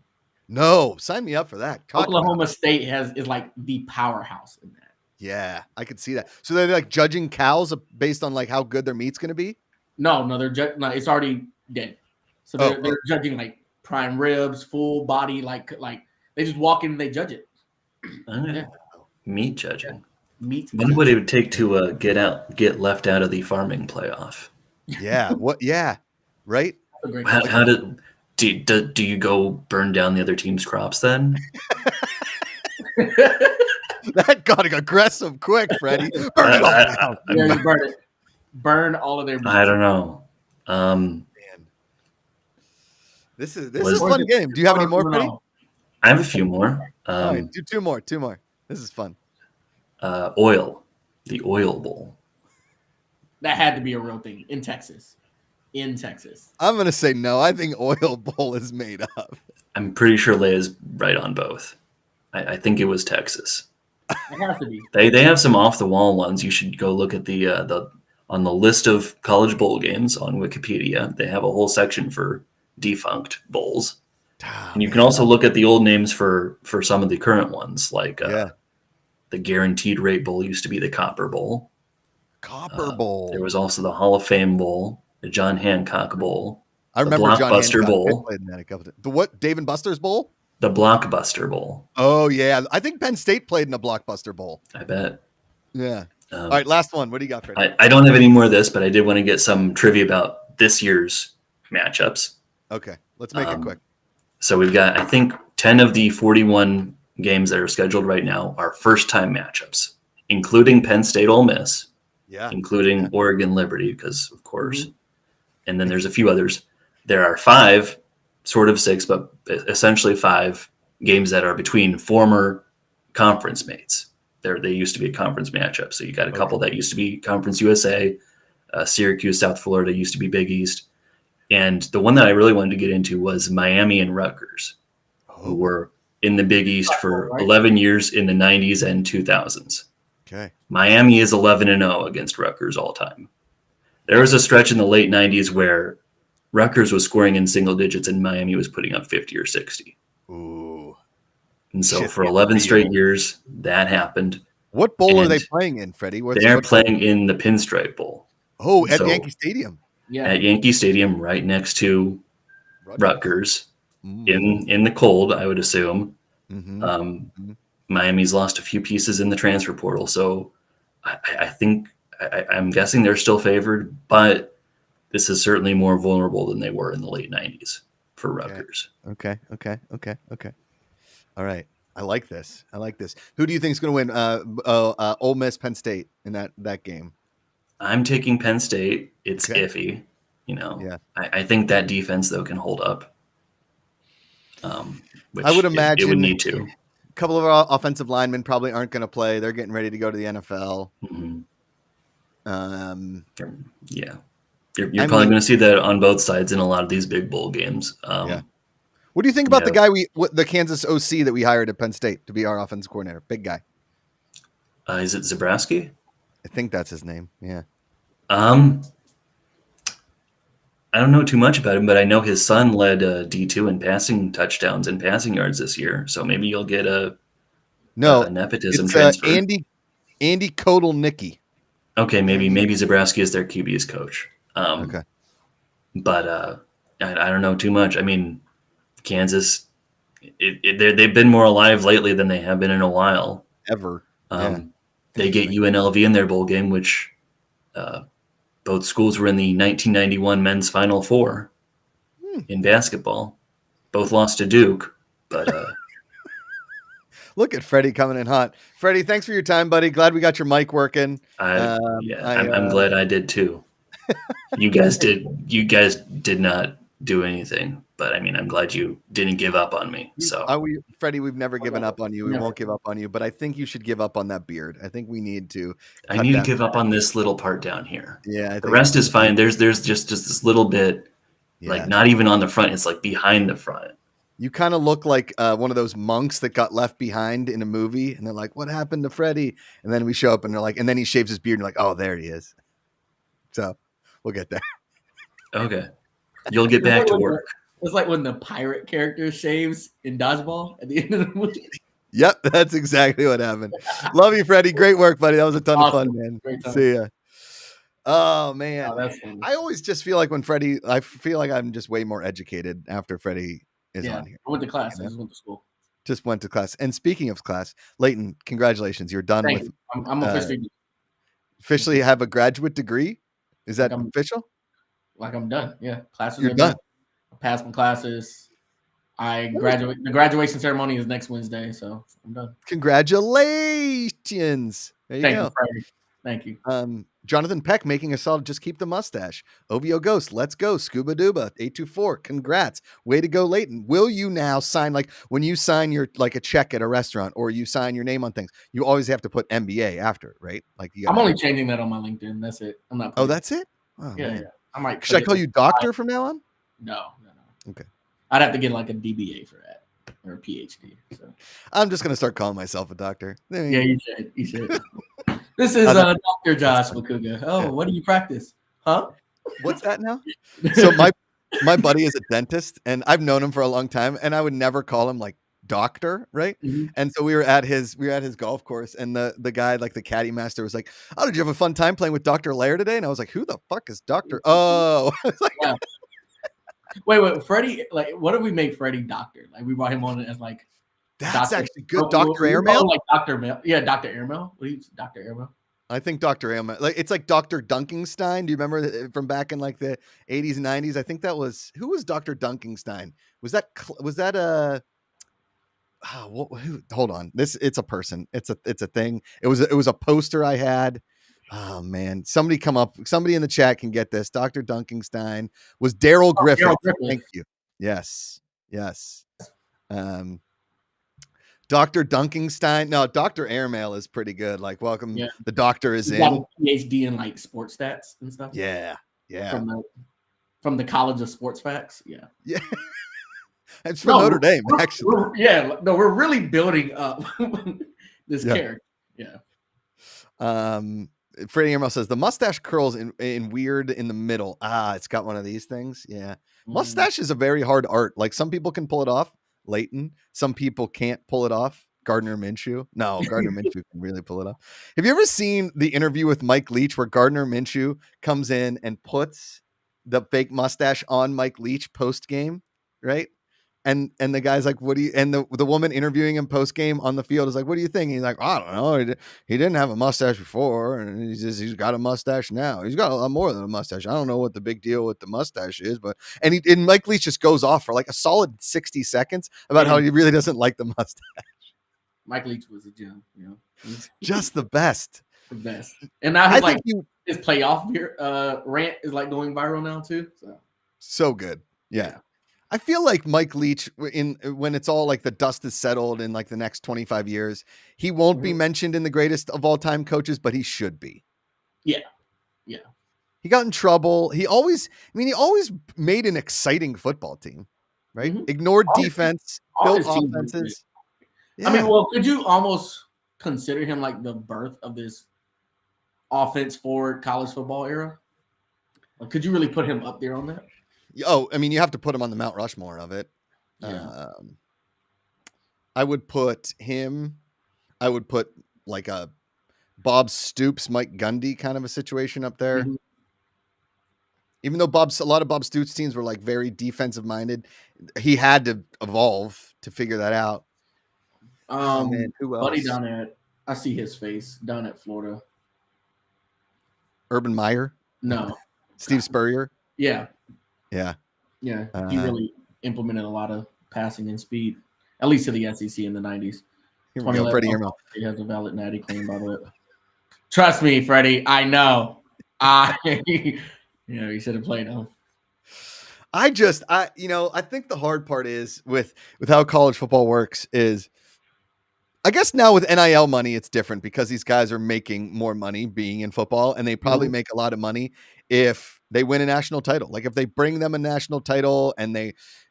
No, sign me up for that. Oklahoma State is like the powerhouse in that. Yeah, I could see that. So they're like judging cows based on like how good their meat's going to be. No, no, it's already dead. So they're judging like prime ribs, full body, like they just walk in and they judge it. Yeah. Meat judging. Meat. Wonder what it would take to get left out of the farming playoff. Yeah. What? Yeah. Right. How do you go burn down the other team's crops then? That got aggressive quick, Freddie. Burn it all down. Yeah, you burn it. Burn all of their meat. I don't know. Man. This is a fun game. Do you have any more, Freddie? I have a few more. All right, do two more. This is fun. The Oil Bowl. That had to be a real thing in Texas. I'm going to say no. I think Oil Bowl is made up. I'm pretty sure Leia's right on both. I think it was Texas. It has to be. They have some off the wall ones. You should go look at the on the list of college bowl games on Wikipedia. They have a whole section for defunct bowls. And you can also look at the old names for some of the current ones, like the Guaranteed Rate Bowl used to be the Copper Bowl. There was also the Hall of Fame Bowl, the John Hancock Bowl. I remember Blockbuster Bowl. The what? Dave and Buster's Bowl? The Blockbuster Bowl. Oh, yeah. I think Penn State played in a Blockbuster Bowl. I bet. Yeah. All right, last one. What do you got, Freddie? I don't have any more of this, but I did want to get some trivia about this year's matchups. Okay, let's make it quick. So we've got, I think, 10 of the 41 games that are scheduled right now are first-time matchups, including Penn State Ole Miss, including Oregon Liberty, because, of course. Mm-hmm. And then there's a few others. There are 5, sort of 6, but essentially 5 games that are between former conference mates. They used to be a conference matchup. So you got a couple that used to be Conference USA, Syracuse, South Florida used to be Big East. And the one that I really wanted to get into was Miami and Rutgers, who were in the Big East for 11 years in the 90s and 2000s. Okay. Miami is 11-0 against Rutgers all time. There was a stretch in the late 90s where Rutgers was scoring in single digits and Miami was putting up 50 or 60. Ooh. And so for 11 straight years, that happened. What bowl are they playing in, Freddie? They're playing in the Pinstripe Bowl. Oh, at Yankee Stadium. Yeah. At Yankee Stadium, right next to Rutgers, in the cold, I would assume. Mm-hmm. Miami's lost a few pieces in the transfer portal, so I think I'm guessing they're still favored, but this is certainly more vulnerable than they were in the late 90s for Rutgers. Okay. All right. I like this. Who do you think is going to win? Ole Miss, Penn State in that game? I'm taking Penn State. It's iffy, Yeah. I think that defense though can hold up. Which I would imagine it would need to. A couple of our offensive linemen probably aren't going to play. They're getting ready to go to the NFL. Mm-hmm. Yeah. You're probably going to see that on both sides in a lot of these big bowl games. What do you think about the guy the Kansas OC that we hired at Penn State to be our offensive coordinator? Big guy. Is it Zabrowski? I think that's his name. Yeah. I don't know too much about him, but I know his son led D2 in passing touchdowns and passing yards this year. So maybe you'll get a nepotism transfer. Andy Kotelnicki. Okay, maybe Zabrowski is their QB's coach. Okay. But I don't know too much. I mean, Kansas, they've been more alive lately than they have been in a while. Ever. They get UNLV in their bowl game, which both schools were in the 1991 men's Final Four in basketball. Both lost to Duke, but look at Freddie coming in hot. Freddie, thanks for your time, buddy. Glad we got your mic working. I'm glad I did too. You guys did not do anything, but I mean, I'm glad you didn't give up on me. So, Freddie, we've never given up on you. We won't give up on you, but I think you should give up on that beard. I think we need to. I need to give up on this little part down here. Yeah, the rest is fine. There's just this little bit, like not even on the front. It's like behind the front. You kind of look like one of those monks that got left behind in a movie, and they're like, "What happened to Freddy?" And then we show up, and they're like, and then he shaves his beard, and you're like, "Oh, there he is." So we'll get there. Okay, you'll get back to work. It's like when the pirate character shaves in Dodgeball at the end of the movie. Yep, that's exactly what happened. Love you, Freddie. Great work, buddy. That was a ton of fun, man. See ya. Oh man, I always just feel like when Freddie, I feel like I'm just way more educated after Freddie is on here. I went to class. I just went to school. Just went to class. And speaking of class, Leighton, congratulations. You're done with. I'm officially have a graduate degree. Is that official? Like I'm done. Yeah, classes. You're done. I passed my classes. I graduate. The graduation ceremony is next Wednesday, so I'm done. Congratulations. There you go. Thank you. Jonathan Peck making a solid. Just keep the mustache. OVO Ghost. Let's go. Scuba Duba 824. Congrats. Way to go, Leighton. Will you now sign, like when you sign your like a check at a restaurant or you sign your name on things, you always have to put MBA after it, right? Like I'm only changing that on my LinkedIn. That's it. I'm not. Oh, that's it? Oh, yeah. I might. Should I call you doctor from now on? No. Okay. I'd have to get like a DBA for that or a PhD. So I'm just gonna start calling myself a doctor. Yeah, you should. This is Dr. Josh Makuga. Oh, what do you practice? Huh? What's that now? So my buddy is a dentist, and I've known him for a long time, and I would never call him like doctor, right? Mm-hmm. And so we were at his golf course, and the guy, like the caddy master, was like, "Oh, did you have a fun time playing with Dr. Lair today?" And I was like, "Who the fuck is Doctor?" Oh, I was like, yeah. Wait, Freddie, like, what if we make Freddie doctor? Like, we brought him on as like, that's actually good. Dr. Airmail? Like Dr. Mail. Yeah, Dr. Airmail. Dr. Airmail. I think Dr. Airmail. Like, it's like Dr. Dunkenstein. Do you remember from back in like the 80s and 90s? I think that was, who was Dr. Dunkenstein? Was that hold on. It's a person. It's a thing. It was a poster I had. Oh man, somebody in the chat can get this. Dr. Dunkenstein was Daryl Griffith. Thank you. Yes. Dr. Dunkenstein. No, Dr. Airmail is pretty good. Like, welcome. Yeah. The doctor is in. A PhD in like sports stats and stuff. Yeah. From the College of Sports Facts. Yeah. It's from Notre Dame, actually. We're really building up this character. Yeah. Freddie Airmail says the mustache curls in weird in the middle. It's got one of these things. Yeah. Mustache is a very hard art. Like, some people can pull it off. Leighton. Some people can't pull it off. Gardner Minshew. No, Gardner Minshew can really pull it off. Have you ever seen the interview with Mike Leach where Gardner Minshew comes in and puts the fake mustache on Mike Leach post game, right? And the guy's like, "What do you?" And the woman interviewing him post game on the field is like, "What do you think?" And he's like, "I don't know. He didn't have a mustache before, and he's got a mustache now. He's got a lot more than a mustache. I don't know what the big deal with the mustache is, but." And Mike Leach just goes off for like a solid 60 seconds about how he really doesn't like the mustache. Mike Leach was a gem, just the best. The best. And now his playoff rant is like going viral now too. So good, yeah. I feel like Mike Leach, when it's all like the dust is settled in like the next 25 years, he won't be mentioned in the greatest of all time coaches, but he should be. Yeah. He got in trouble. He always made an exciting football team, right? Mm-hmm. Ignored defense, built offenses. Yeah. I mean, well, could you almost consider him like the birth of this offense forward college football era? Like, could you really put him up there on that? Oh, I mean, you have to put him on the Mount Rushmore of it. Yeah. I would put like a Bob Stoops, Mike Gundy kind of a situation up there. Mm-hmm. Even though a lot of Bob Stoops teams were like very defensive minded, he had to evolve to figure that out. Man, who else? Buddy I see his face down at Florida. Urban Meyer? No. Steve Spurrier? Yeah. Yeah. Yeah. He really implemented a lot of passing and speed, at least to the SEC in the 90s. Here we go, Freddie Airmail. He has a valid natty claim, by the way. Trust me, Freddie. I know. You should have played him. I think the hard part is with how college football works is, I guess now with NIL money, it's different because these guys are making more money being in football, and they probably make a lot of money if they win a national title. Like if they bring them a national title and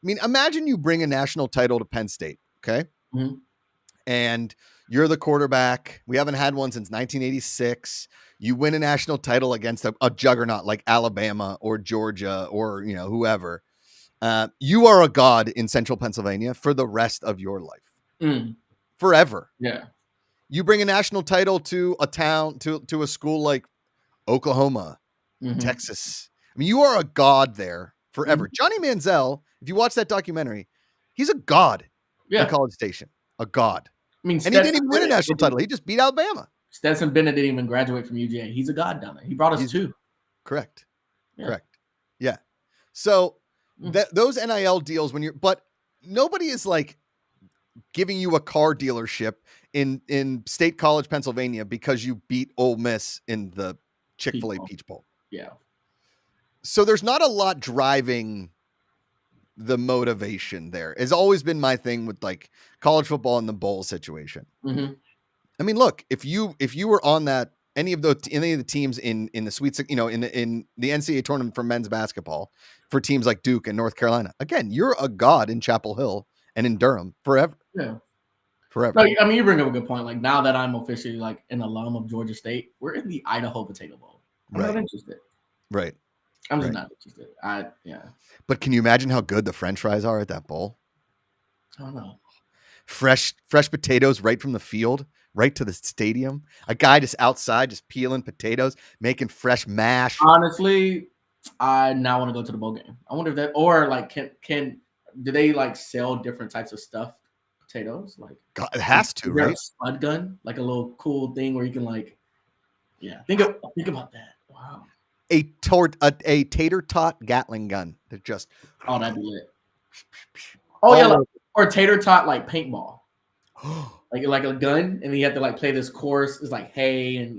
imagine you bring a national title to Penn State. Okay. Mm-hmm. And you're the quarterback. We haven't had one since 1986. You win a national title against a juggernaut like Alabama or Georgia or, whoever. You are a god in Central Pennsylvania for the rest of your life. Forever. Yeah. You bring a national title to a town, to a school like Oklahoma, Texas. I mean, you are a god there forever. Johnny Manziel, if you watch that documentary, he's a god in College Station. A god. I mean, and he didn't even win a national title. He just beat Alabama. Stetson Bennett didn't even graduate from UGA. He's a god down there. He brought us 2. Correct. Yeah. Correct. Yeah. So those NIL deals but nobody is like giving you a car dealership in State College, Pennsylvania, because you beat Ole Miss in the Chick-fil-A Peach Bowl. Yeah. So there's not a lot driving the motivation there. It's always been my thing with like college football and the bowl situation. I mean, look, if you were on that, any of the teams in the Sweet, in the NCAA tournament for men's basketball for teams like Duke and North Carolina, again, you're a god in Chapel Hill and in Durham forever. Yeah. Forever. No, I mean, you bring up a good point. Like now that I'm officially like an alum of Georgia State, we're in the Idaho Potato Bowl. I'm not interested. Right. I'm just not interested. But can you imagine how good the French fries are at that bowl? I don't know. Fresh potatoes right from the field, right to the stadium. A guy just outside, just peeling potatoes, making fresh mash. Honestly, I now want to go to the bowl game. I wonder if that, or like, do they like sell different types of stuffed potatoes? Like, God, it has to, right? A spud gun, like a little cool thing where you can like, think about that. Wow. A tater tot Gatling gun. They're just that'd be lit. Oh yeah, or tater tot like paintball. like a gun, and you have to like play this course. It's like hey, and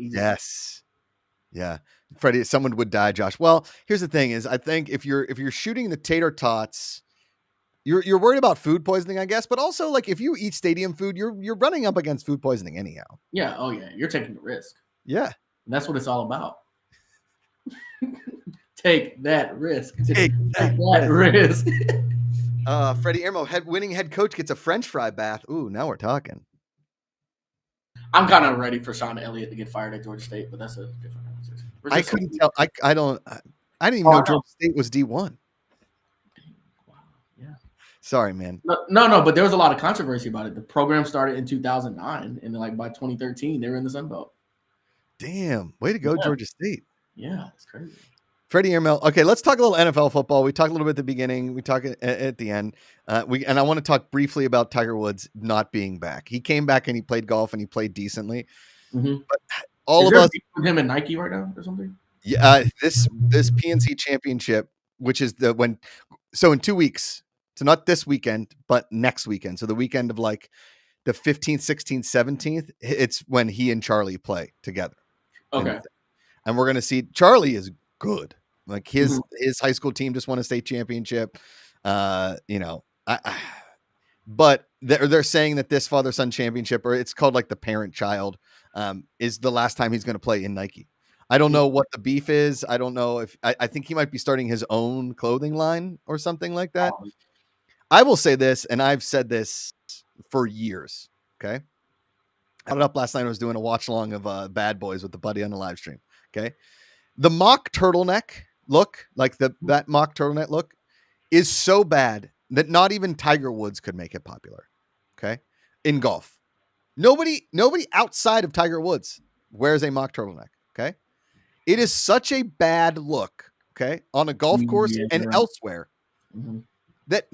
yeah. Freddie, someone would die, Josh. Well, here's the thing: is I think if you're shooting the tater tots, you're worried about food poisoning, I guess. But also, like if you eat stadium food, you're running up against food poisoning anyhow. Yeah. Oh yeah, you're taking the risk. Yeah, and that's what it's all about. Take that risk. Take that risk. Freddie Ermo, winning head coach gets a French fry bath. Ooh, now we're talking. I'm kind of ready for Sean Elliott to get fired at Georgia State, but that's a different conversation. I couldn't tell. I didn't even know Georgia State was D1. Wow. Yeah. Sorry, man. No, but there was a lot of controversy about it. The program started in 2009, and then like by 2013, they were in the Sun Belt. Damn, way to go, Georgia State. Yeah, it's crazy. Freddie Ermel. Okay, let's talk a little NFL football. We talked a little bit at the beginning. We talk at the end. And I want to talk briefly about Tiger Woods not being back. He came back and he played golf and he played decently. Mm-hmm. But all of us with him and Nike right now or something. Yeah, this PNC Championship, which is so in 2 weeks. So not this weekend, but next weekend. So the weekend of like the 15th, 16th, 17th. It's when he and Charlie play together. Okay. And we're gonna see Charlie is good. Like his high school team just won a state championship. But they're saying that this father-son championship, or it's called like the parent-child, is the last time he's going to play in Nike. I don't know what the beef is. I don't know if I think he might be starting his own clothing line or something like that. I will say this, and I've said this for years. Okay. I got it up last night. I was doing a watch along of Bad Boys with the buddy on the live stream. Okay. The mock turtleneck look, like that mock turtleneck look, is so bad that not even Tiger Woods could make it popular. Okay. In golf. Nobody outside of Tiger Woods wears a mock turtleneck. Okay. It is such a bad look. Okay. On a golf course and elsewhere. Mm-hmm. That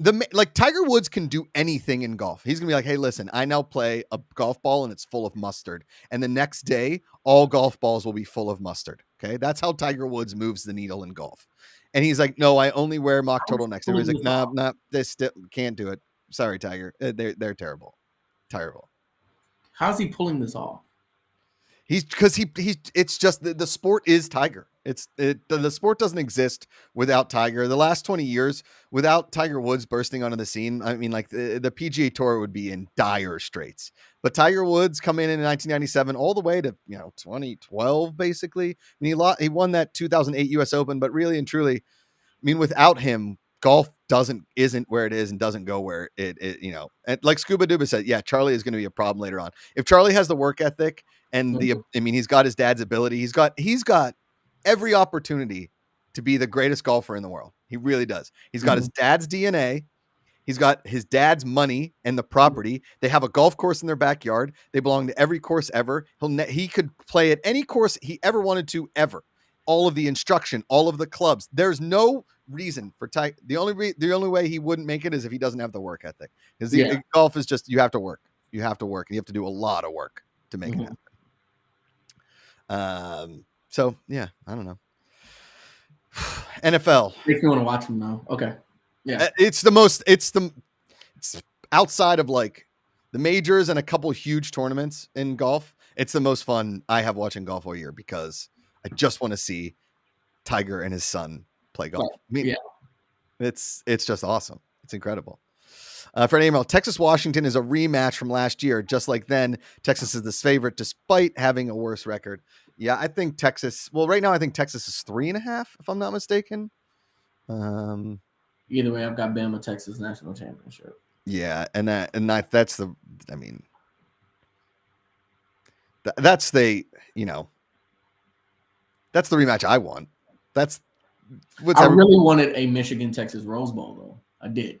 Tiger Woods can do anything in golf. He's gonna be like, hey, listen, I now play a golf ball and it's full of mustard. And the next day, all golf balls will be full of mustard. Okay. That's how Tiger Woods moves the needle in golf. And he's like, no, I only wear mock turtlenecks. Everybody's like, nah, this can't do it. Sorry, Tiger. They're terrible. Terrible. How's he pulling this off? It's just the sport is Tiger. The sport doesn't exist without Tiger. The last 20 years without Tiger Woods bursting onto the scene, I mean, like the PGA Tour would be in dire straits. But Tiger Woods come in 1997 all the way to 2012 basically. I mean, he won that 2008 U.S. Open, but really and truly, I mean, without him, golf isn't where it is and doesn't go where it and like Scuba Duba said, yeah, Charlie is going to be a problem later on. If Charlie has the work ethic and he's got his dad's ability, he's got every opportunity to be the greatest golfer in the world. He really does. He's got his dad's DNA. He's got his dad's money and the property. They have a golf course in their backyard. They belong to every course ever. He could play at any course he ever wanted to ever. All of the instruction, all of the clubs. There's no reason for Tiger. The only way he wouldn't make it is if he doesn't have the work ethic. Because golf is just, you have to work. You have to work, and you have to do a lot of work to make it happen. So yeah, I don't know. NFL. Makes me want to watch them now. Okay. Yeah. It's outside of like the majors and a couple huge tournaments in golf. It's the most fun I have watching golf all year because I just want to see Tiger and his son play golf. I mean, it's just awesome. It's incredible. For an email, Texas-Washington is a rematch from last year. Just like then, Texas is the favorite despite having a worse record. Yeah, I think Texas. Well, right now I think Texas is 3.5, if I'm not mistaken. Either way, I've got Bama Texas national championship. Yeah, that's the. I mean, that's the that's the rematch I want. I really wanted a Michigan-Texas Rose Bowl though. I did.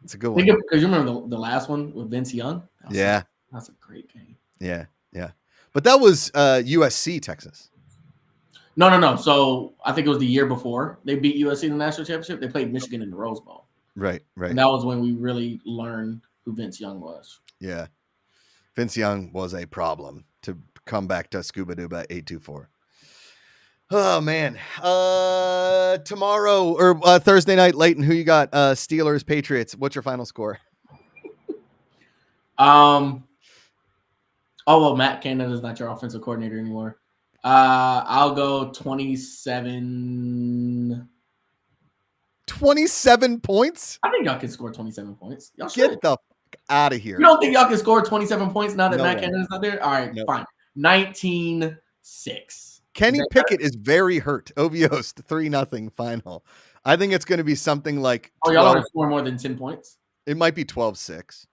It's a good one. Because you remember the last one with Vince Young? That's a great game. Yeah. But that was USC Texas. No. So I think it was the year before they beat USC in the national championship. They played Michigan in the Rose Bowl. Right. And that was when we really learned who Vince Young was. Yeah. Vince Young was a problem to come back to Scuba Duba 824. Oh man. Tomorrow or Thursday night, Leighton, who you got? Steelers, Patriots. What's your final score? Well, Matt Canada is not your offensive coordinator anymore. I'll go 27. 27 points? I think y'all can score 27 points. Y'all should. Get the fuck out of here. You don't think y'all can score 27 points now that Matt Canada's not there? All right, fine. 19-6. Kenny Pickett is very hurt. Oviost 3-0 final. I think it's going to be something like. Oh, y'all don't score more than 10 points? It might be 12-6.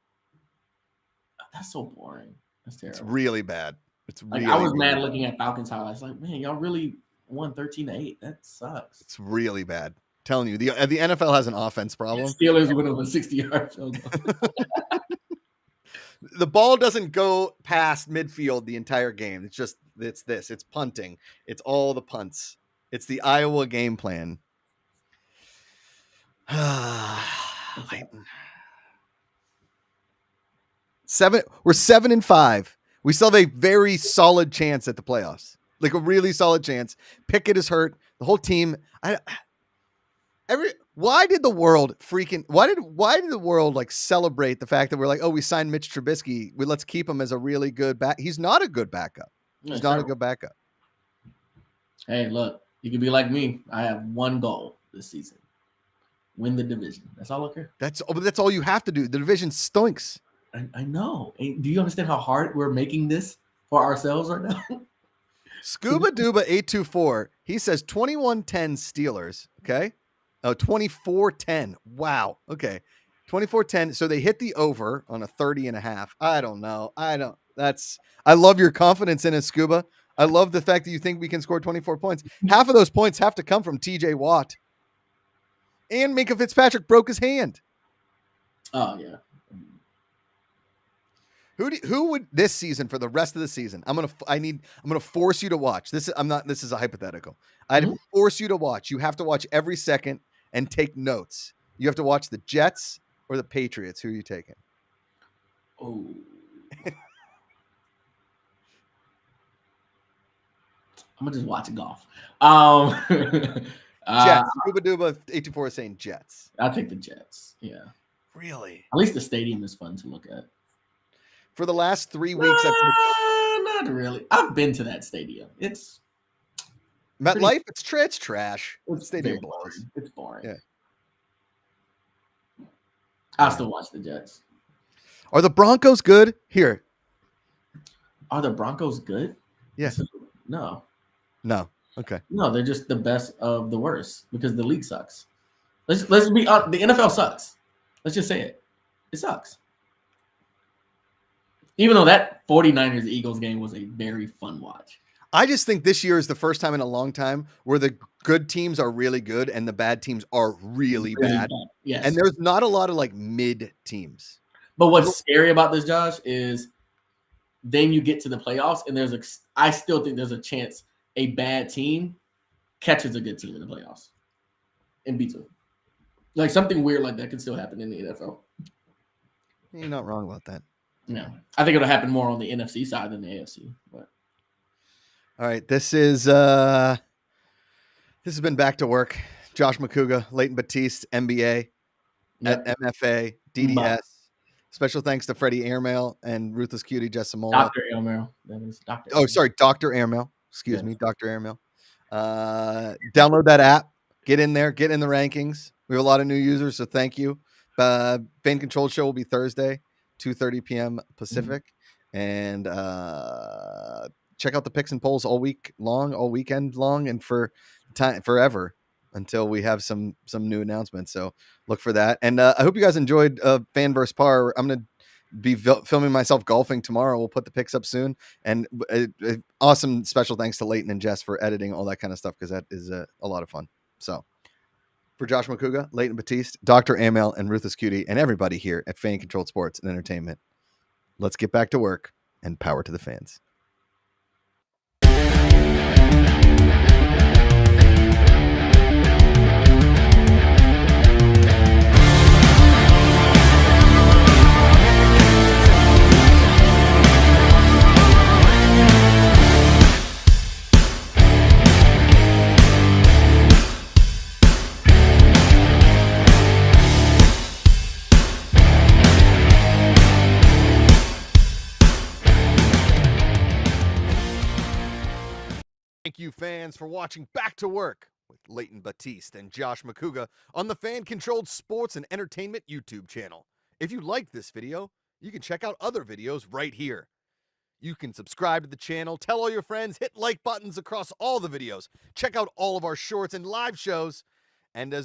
That's so boring. That's terrible. It's really bad. It's really. I was mad looking at Falcons highlights. Like, man, y'all really won 13-8. That sucks. It's really bad. I'm telling you, the NFL has an offense problem. Steelers win over 60-yard field goal. The ball doesn't go past midfield the entire game. It's punting. It's all the punts. It's the Iowa game plan. We're 7-5. We still have a very solid chance at the playoffs. Like a really solid chance. Pickett is hurt. The whole team. Why did the world like celebrate the fact that we're like, oh, we signed Mitch Trubisky. Let's keep him as a really good back. He's not a good backup. He's not a good backup. Hey, look, you can be like me. I have one goal this season: win the division. That's all I care. That's all you have to do. The division stinks. I know. Do you understand how hard we're making this for ourselves right now? Scuba Duba 824. He says 21-10 Steelers. Okay. Oh, 24-10. Wow. Okay. 24-10. So they hit the over on a 30.5. I don't know. I love your confidence in it, Scuba. I love the fact that you think we can score 24 points. Half of those points have to come from TJ Watt. And Minkah Fitzpatrick broke his hand. Oh, yeah. Who would this season for the rest of the season? I'm gonna force you to watch. This is a hypothetical. I'd force you to watch. You have to watch every second and take notes. You have to watch the Jets or the Patriots. Who are you taking? Oh. I'm gonna just watch golf. Jets. Scuba Duba 824 is saying Jets. I'll take the Jets. Yeah. Really? At least the stadium is fun to look at. For the last 3 weeks, not really. I've been to that stadium. It's MetLife, it's trash. It's Stadium boring. blows. It's boring. Yeah. I still watch the Jets. Are the Broncos good? Here. Are the Broncos good? Yeah. No. Okay. No, they're just the best of the worst because the league sucks. Let's be honest. The NFL sucks. Let's just say it. It sucks. Even though that 49ers Eagles game was a very fun watch. I just think this year is the first time in a long time where the good teams are really good and the bad teams are really bad. Yes. And there's not a lot of like mid teams. But what's scary about this, Josh, is then you get to the playoffs and I still think there's a chance a bad team catches a good team in the playoffs and beats them. Like something weird like that could still happen in the NFL. You're not wrong about that. No, I think it'll happen more on the NFC side than the AFC. But all right, this has been Back to Work. Josh McCouga, Leighton Batiste, MBA, at MFA, DDS. Special thanks to Freddie Airmail and Ruthless Cutie Jessamole. Dr. Airmail. That is Dr. Oh, sorry, Dr. Airmail. Excuse me, Dr. Airmail. Download that app. Get in there. Get in the rankings. We have a lot of new users, so thank you. Fan Controlled Show will be Thursday, 2:30 p.m. Pacific. And check out the picks and polls all week long, all weekend long, and forever until we have some new announcements. So look for that. And I hope you guys enjoyed Fan vs. Par. I'm going to be filming myself golfing tomorrow. We'll put the picks up soon. And awesome special thanks to Leighton and Jess for editing all that kind of stuff, because that is a lot of fun. So for Josh McCouga, Leighton Batiste, Dr. Amel, and Ruthless Cutie, and everybody here at Fan Controlled Sports and Entertainment, let's get back to work and power to the fans. Thank you, fans, for watching Back to Work with Leighton Batiste and Josh McCouga on the Fan Controlled Sports and Entertainment YouTube channel. If you liked this video, you can check out other videos right here. You can subscribe to the channel, tell all your friends, hit like buttons across all the videos, check out all of our shorts and live shows, and as always,